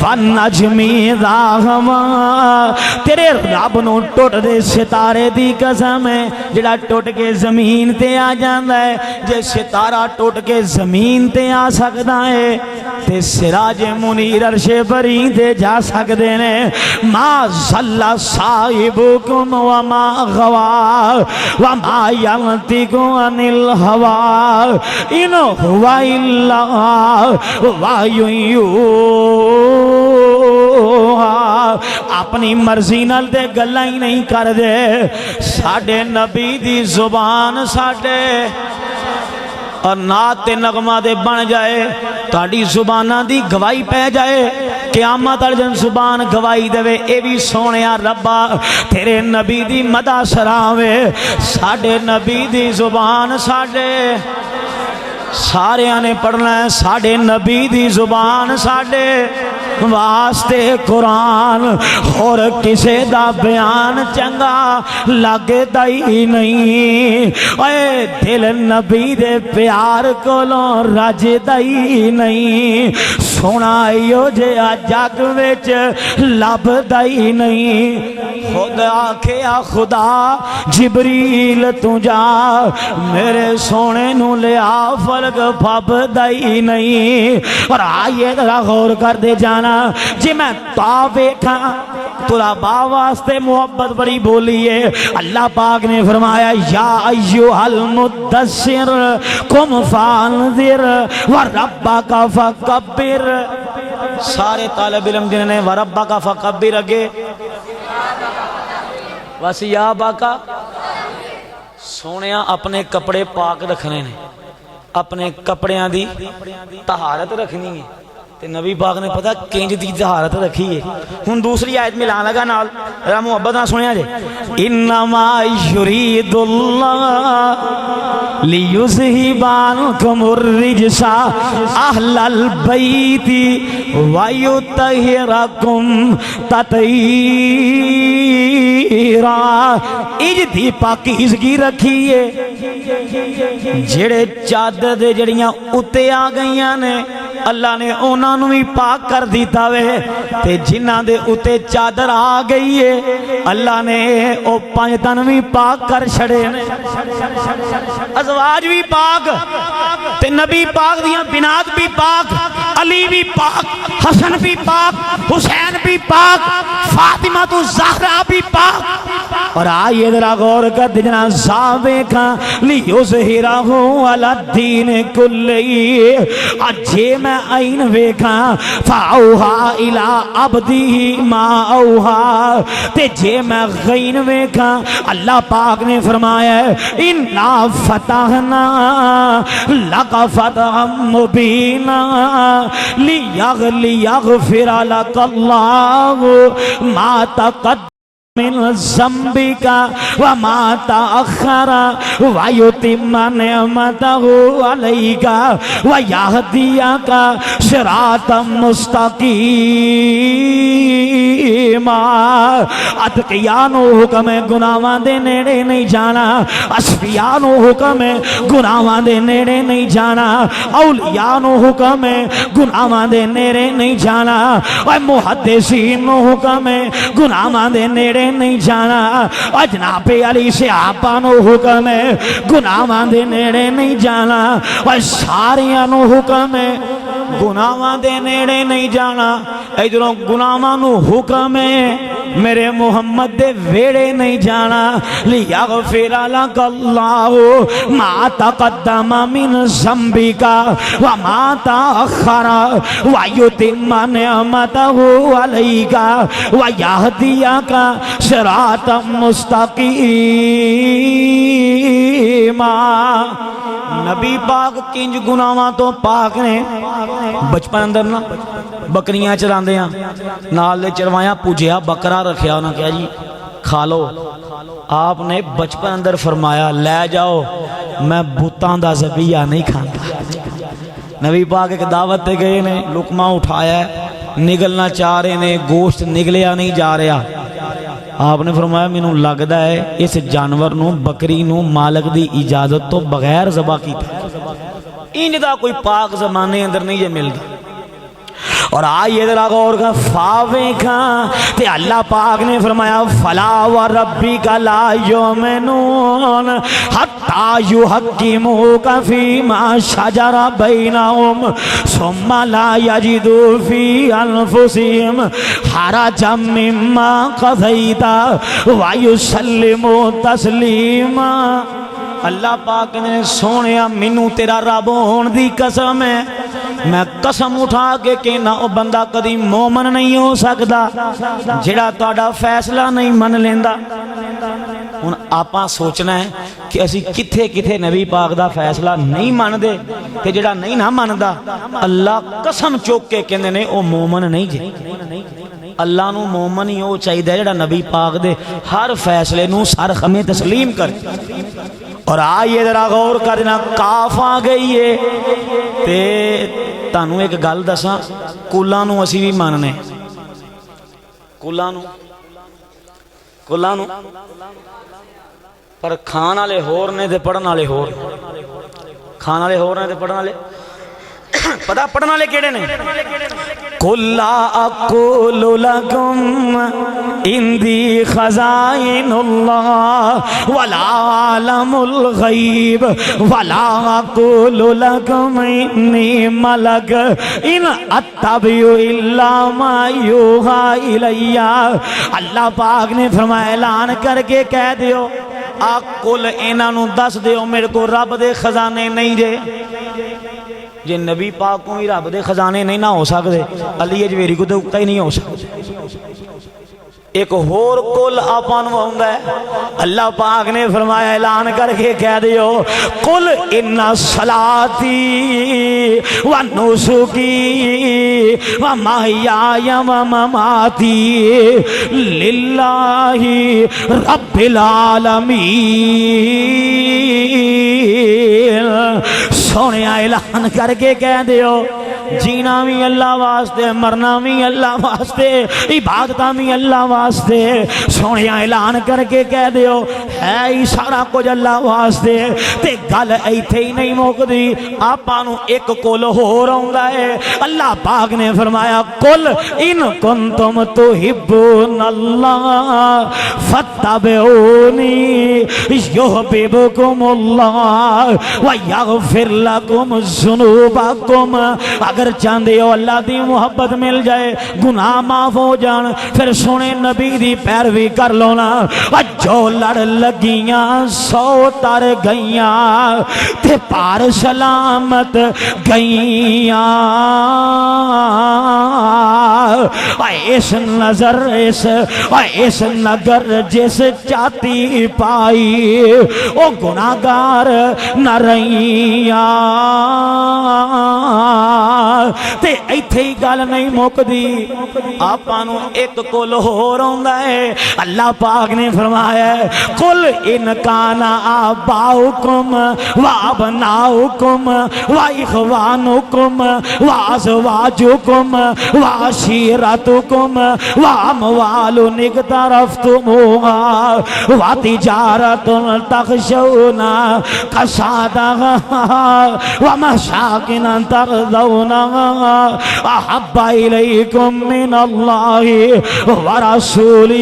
وَالنَّجْمِ إِذَا هَوَىٰ، تیرے رب نو ٹوٹ دے ستارے دی قسم ہے جڑا ٹوٹ کے زمین تے آ جاندا ہے۔ جے ستارہ ٹوٹ کے زمین تے آ سکدا ہے تے سراج منیر عرش بری تے جا سکدے نے۔ ما ضل صاحبکم وما غوا وما ينطق عن الهوى إن هو إلا وحي يوحى۔ اپنی مرضی نال دے گلاں ہی نہیں کر دے، ساڈے نبی دی زبان ساڈے اور نعت تے نغمہ دے بن جائے، تاڑی زبانہ دی گواہی پہ جائے، قیامت ارجن زبان گواہی دے اے بھی سونیا ربا تیرے نبی دی مدح سراوے۔ ساڑے نبی دی زبان ساڑے سارے آنے پڑھنا ہے، ساڑے نبی دی زبان ساڑے واسطے قرآن اور کسے دا بیان چنگا لگتا ہی نہیں۔ اے دل نبی دے پیار کولوں رجدا ہی نہیں، سونا ایو جے جگ وچ لبدا ہی نہیں۔ خود آکھیا خدا جبریل تو جا میرے سونے نو لیا فلک پھب دائی نہیں۔ اور آئیے ذرا غور کر دے جانا جی میں تا ویکھاں ترا با واسطے محبت بڑی بولی ہے۔ اللہ پاک نے فرمایا یا ایھا المدثر قم فانذر وربک فکبر۔ سارے طالب علم جنہوں نے وربک فکبر اگے وثیابک سونیا اپنے کپڑے پاک رکھنے نے، اپنے کپڑیاں دی طہارت رکھنی ہے۔ تے نبی پاک نے پتہ کنج دی طہارت رکھی ہے۔ ہن دوسری آیت ملان لگا نال ذرا محبت نال سنیا جے، انما یرید اللہ لیذہب عنکم الرجس اہل البیت ویطہرکم تطہیرا۔ اج دی پاکیزگی رکھی ہے۔ جڑے چادر دے جڑیاں اتے آ گئیاں نے اللہ نے انہاں نو بھی پاک کر دیتا وے، تے جنہاں دے اتے چادر آ گئی ہے اللہ نے او پنج تن بھی پاک کر چھڑے نے۔ ازواج بھی پاک تے نبی پاک دیاں بنات بھی پاک، علی بھی پاک، حسن بھی پاک، حسین بھی پاک، فاطمہ تو زہرا بھی پاک۔ اور آئیے ذرا غور کر دینا صحابے کا لیظہرہ علی الدین کلہ۔ اجے میں آئین ویکھا فاوہا الی عبدہ ما اوہا، تے جے میں غین ویکھا اللہ پاک نے فرمایا انا فتحنا لک فتحا مبینا لیغفر لک اللہ ما تقدم من ذنبک وما تأخر ویتم نعمتہ علیک ویہدیک صراطا مستقیما۔ اتقیاء نو حکم ہے گناہاں دے نیڑے نہیں جانا، اصفیاء نو حکم ہے گناہاں دے نیڑے نہیں جانا، اولیاء نو حکم ہے گناہاں دے نیڑے نہیں جانا، اور محدثین نو حکم ہے گناہاں دے نیڑے نہیں جانا، اور جناب علی صحابہ نو حکم ہے گناہاں دے نیڑے نہیں جانا، اور ساریاں نو حکم ہے گناہاں دے نیڑے نہیں جانا۔ ادھروں گناہاں نو حکم ہے میرے محمد دے ویڑے نہیں جانا۔ لیغفر لک اللہ ما تقدم من ذنبک وما تأخر ویتم نعمتہ علیک ویہدیک صراطا مستقیما۔ نبی پاک کنج گناہاں تو پاک نے۔ بچپن اندر نا بکریاں چراندیاں نال دے چروایا پوجیا بکرا رکھیا، انہاں کہا جی کھا لو۔ آپ نے بچپن اندر فرمایا لے جاؤ میں بتاں دا ذبیحہ نہیں کھاندا۔ نبی پاک ایک دعوت تے گئے نے، لقمہ اٹھایا ہے، نگلنا چاہ رہے نے، گوشت نگلیا نہیں جا رہا۔ آپ نے فرمایا مینوں لگدا ہے اس جانور نو بکری نو مالک دی اجازت تو بغیر ذبح کیتا، انج دا کوئی پاک زمانے اندر نہیں یہ ملدا۔ اور آئیے ذرا غور کا فاویکھا تے اللہ پاک نے فرمایا فلا وربک لا یؤمنون حتی یحکموک فیما شجر بینہم ثم لا یجدوا فی انفسہم حرجا مما قضیت ویسلموا تسلیما۔ اللہ پاک نے سونیا مینوں تیرا رب ہون دی قسم ہے، میں قسم اٹھا کے کہنا او بندہ کدی مومن نہیں ہو سکدا جڑا تہاڈا فیصلہ نہیں من لیندا۔ ہن آپاں سوچنا ہے کہ اسی کتھے کتھے نبی پاک دا فیصلہ نہیں من دے تے جڑا نہیں نہ مندا اللہ قسم چوک کے کہندے نے او مومن نہیں جے۔ اللہ نو مومن ہی ہو چاہیے جڑا نبی پاک دے ہر فیصلے نو سر خمے تسلیم کرے۔ اور آئیے ذرا غور کرنا کاف آ گئی ہے تے تانوں ایک گل دساں کلاں نو اسی بھی ماننے، کلاں نو پر کھان والے ہور نے تے پڑھن والے ہور، کھان والے ہور نے تے پڑھن والے پتہ پڑھن والے کیڑے نے؟ قل لا اقول لكم عندي خزائن الله ولا اعلم الغيب ولا اقول لكم اني ملك ان اتبع الا ما يوحى الي. اللہ پاک نے فرمایا اعلان کر کے کہہ دیو اقل انہاں نوں دس دیو میرے کو رب دے خزانے نہیں دے. جے نبی پاک کو بھی رب دے خزانے نہیں نہ ہو سکتے علی اجویری کو تو ہی نہیں ہو سکتے. ایک اور کل آپاں نوں ہوندا ہے. اللہ پاک نے فرمایا اعلان کر کے کہہ دیو قل ان صلاتی و نسکی و محیای و مماتی للہ رب العالمین. سونے اعلان کر کے کہہ دیو جینا بھی اللہ واسطے مرنا بھی اللہ واسطے عبادتاں بھی اللہ واسطے. سونے اعلان کر کے کہہ دیو ہے ہی سارا کچھ اللہ واسطے. تے گل ایتھے ہی نہیں مکدی آپاں نوں ایک کل ہور آوندا ہے. اللہ پاک نے فرمایا قل ان کنتم تحبون اللہ فاتبعونی یحببکم اللہ ویغفر لکم ذنوبکم. اگر چاہتے ہو اللہ دی محبت مل جائے گناہ معاف ہو جان پھر سونے نبی دی پیروی کر لو نا. جو لڑ لگیاں سو تر گئیاں تے پار سلامت گئیاں. اس نظر اس نگر جس چاہتی پائی او گناہگار نہ رہیاں. تے ایتھے ہی گل نہیں مکدی آپاں نوں ایک کل ہور آوندا ہے. اللہ پاک نے فرمایا قل ان کان آباؤکم و ابناؤکم و اخوانکم و ازواجکم و عشیرتکم و اموال اقترفتموها و تجارت تخشون کسادها و مساکن ترضونها احب الیکم من اللہ ورسولہ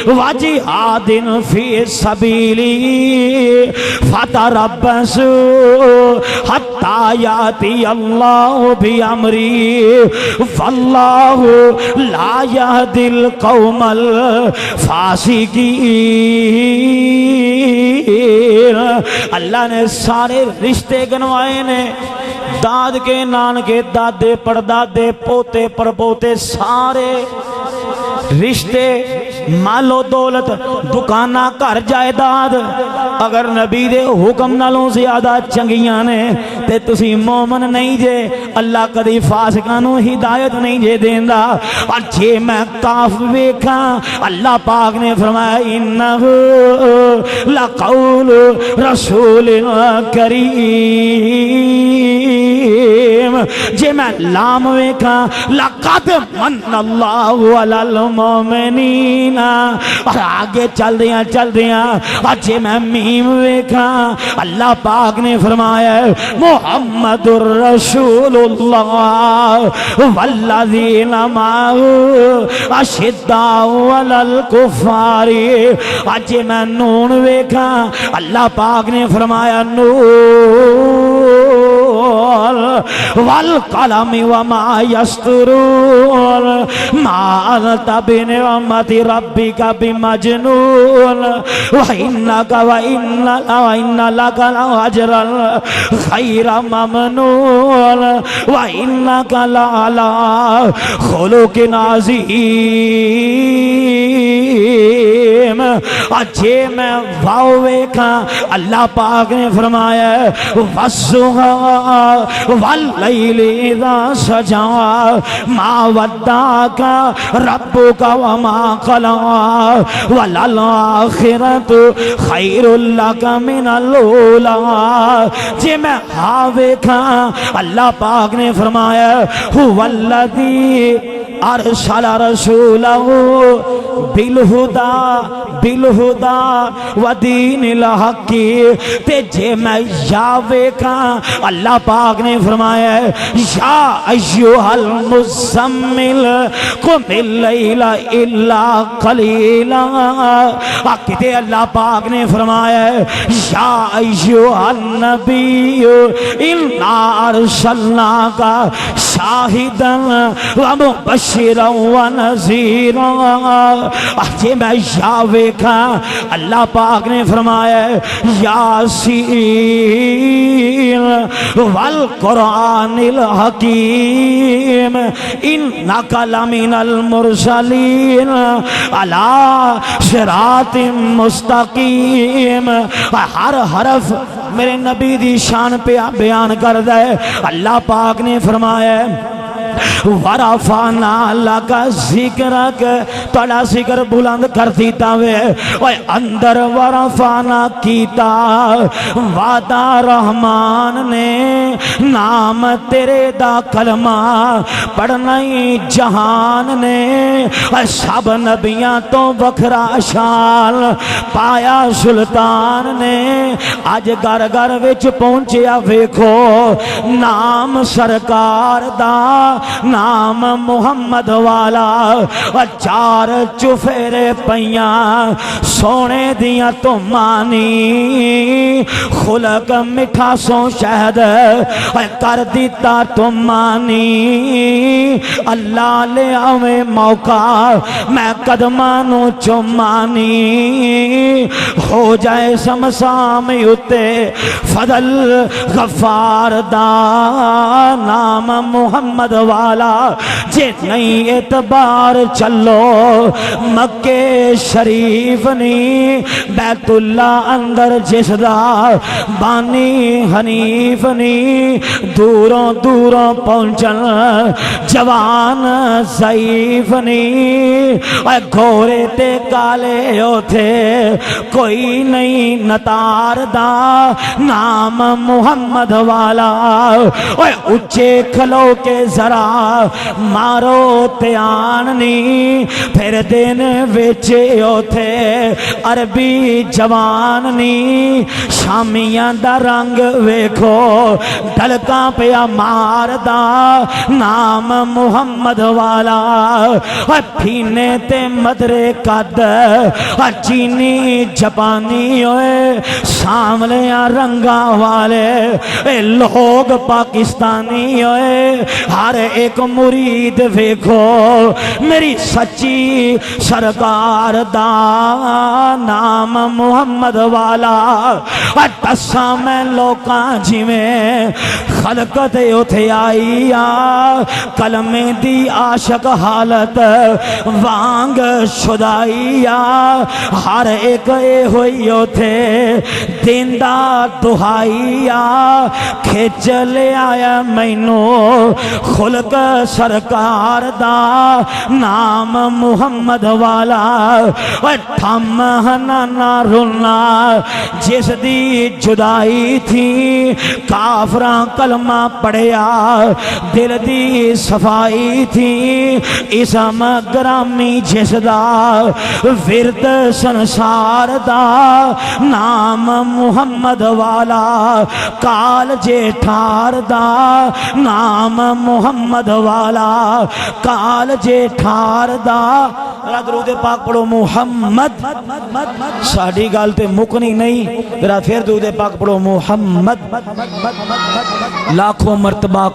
وجہاد فی سبیلہ فتربصوا حتی یاتی اللہ بامرہ واللہ لا یہدی القوم الفاسقین. اللہ نے سارے رشتے گنوائے نے داد کے نان کے دادے پردادے پوتے پرپوتے سارے رشتے مال و دولت دکانہ گھر جائیداد اگر نبی دے حکم نالوں زیادہ چنگیاں نے تے تسی مومن نہیں جے. اللہ کدی فاسقانوں ہدایت نہیں جے دیندا. اور جے میں کاف ویکھاں اللہ پاک نے فرمایا انہو لقول رسول کریم. جے میں لام ویکھاں لقد من اللہ علی المؤمنین اور آگے چل دیاں اور جے میں میم ویکھاں اللہ پاک نے فرمایا محمد الرسول اللہ والذین معه اشداء علی الکفار. اور جے میں نون ویکھاں اللہ پاک نے فرمایا نون والقلم وما يسطرون ما أنت بنعمة ربك بمجنون وإن لك لأجرا غير ممنون وإنك لعلى خلق عظيم. اچھے میں واو ویکھاں اللہ پاک نے فرمایا والضحى واللیل اذا سجا ما ودعك ربك وما قلى وللآخرة خیر لك من الاولى. جے میں ہا ویکھاں اللہ پاک نے فرمایا هو الذی ارسل رسولہ بالہدا ودین الحق تے جے میں یا ویکھاں اللہ پاک نے فرمایا ہے یا ایھا المزمل قم اللیل الا قلیلا کتے اللہ پاک نے فرمایا ہے یا ایھا النبی انا ارسلناک شاہدا ومبشرا ونذیرا جے میں یا ویکھاں اللہ پاک نے فرمایا ہے یاسین والقرآن الحکیم انک لمن المرسلین علی صراط مستقیم ہر حرف میرے نبی دی شان پہ بیان کر دے اللہ پاک نے فرمایا ہے ورفعنا لک ذکرک تڑا ذکر بلند کر دیتا وے اوے اندر ورفعنا کیتا وعدہ رحمان نے نام تیرے دا کلمہ پڑھنا ہی جہان نے سب نبیاں تو وکھرا شان پایا سلطان نے اج گھر گھر وچ پہنچیا ویکھو نام سرکار دا نام محمد والا چار چفیرے پیاں سونے دیاں تو مانی خلق مٹھا سو شہد کر دیتا تو مانی اللہ لے آوے موقع میں قدمانوں چمانی ہو جائے سمسام اتے فضل غفار دا نام محمد والا جے نہیں اعتبار چلو مکے شریف نی بیت اللہ اندر جس دا بانی حنیف نی دوروں دوروں پہنچن جوان ضعیف نی گھوڑے تے کالے ہوتے کوئی نہیں نتار دا نام محمد والا اچھے کھلو کے ذرا مارو تیاننی پھر دن ویچے ہوتے عربی جواننی شامیاں دا رنگ ویکھو ڈلکاں پیا مار دا نام محمد والا پینے تے مدرے قد چینی جپانی ہوئے ساملیاں رنگا والے لوگ پاکستانی ہوئے ہر ایک مرید ویکھو میری سچی سرکار دا نام محمد والا دساں میں لوکاں جویں خلقت اتے آئی کلمے دی عاشق حالت وانگ شدائی ہر ایک اے ہوئی اتے دیندہ دہائی کھچ لے آیا مینو خلق سرکار دا نام محمد والا تھم نہ رونا جس دی جدائی تھی کافراں کلمہ پڑھیا دل دی صفائی تھی اسم گرامی جس دا ورد سنسار دا نام محمد والا کال جیٹھار دا نام محمد والا کال جیٹھار دا درود پاک پڑھو محمد ساڑھی گال تے مکنی نہیں میرا پھر درود پاک پڑھو محمد لاکھوں مرتبہ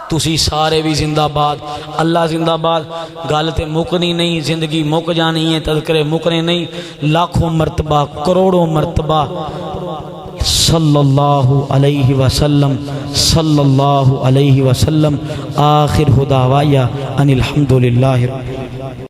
تسی سارے بھی زندہ باد اللہ زندہ باد گل تے مکنی نہیں زندگی مک جانی ہے تذکرے مکنے نہیں لاکھوں مرتبہ کروڑوں مرتبہ صلی اللہ علیہ وسلم صلی اللہ علیہ وسلم آخر دعوایا ان الحمدللہ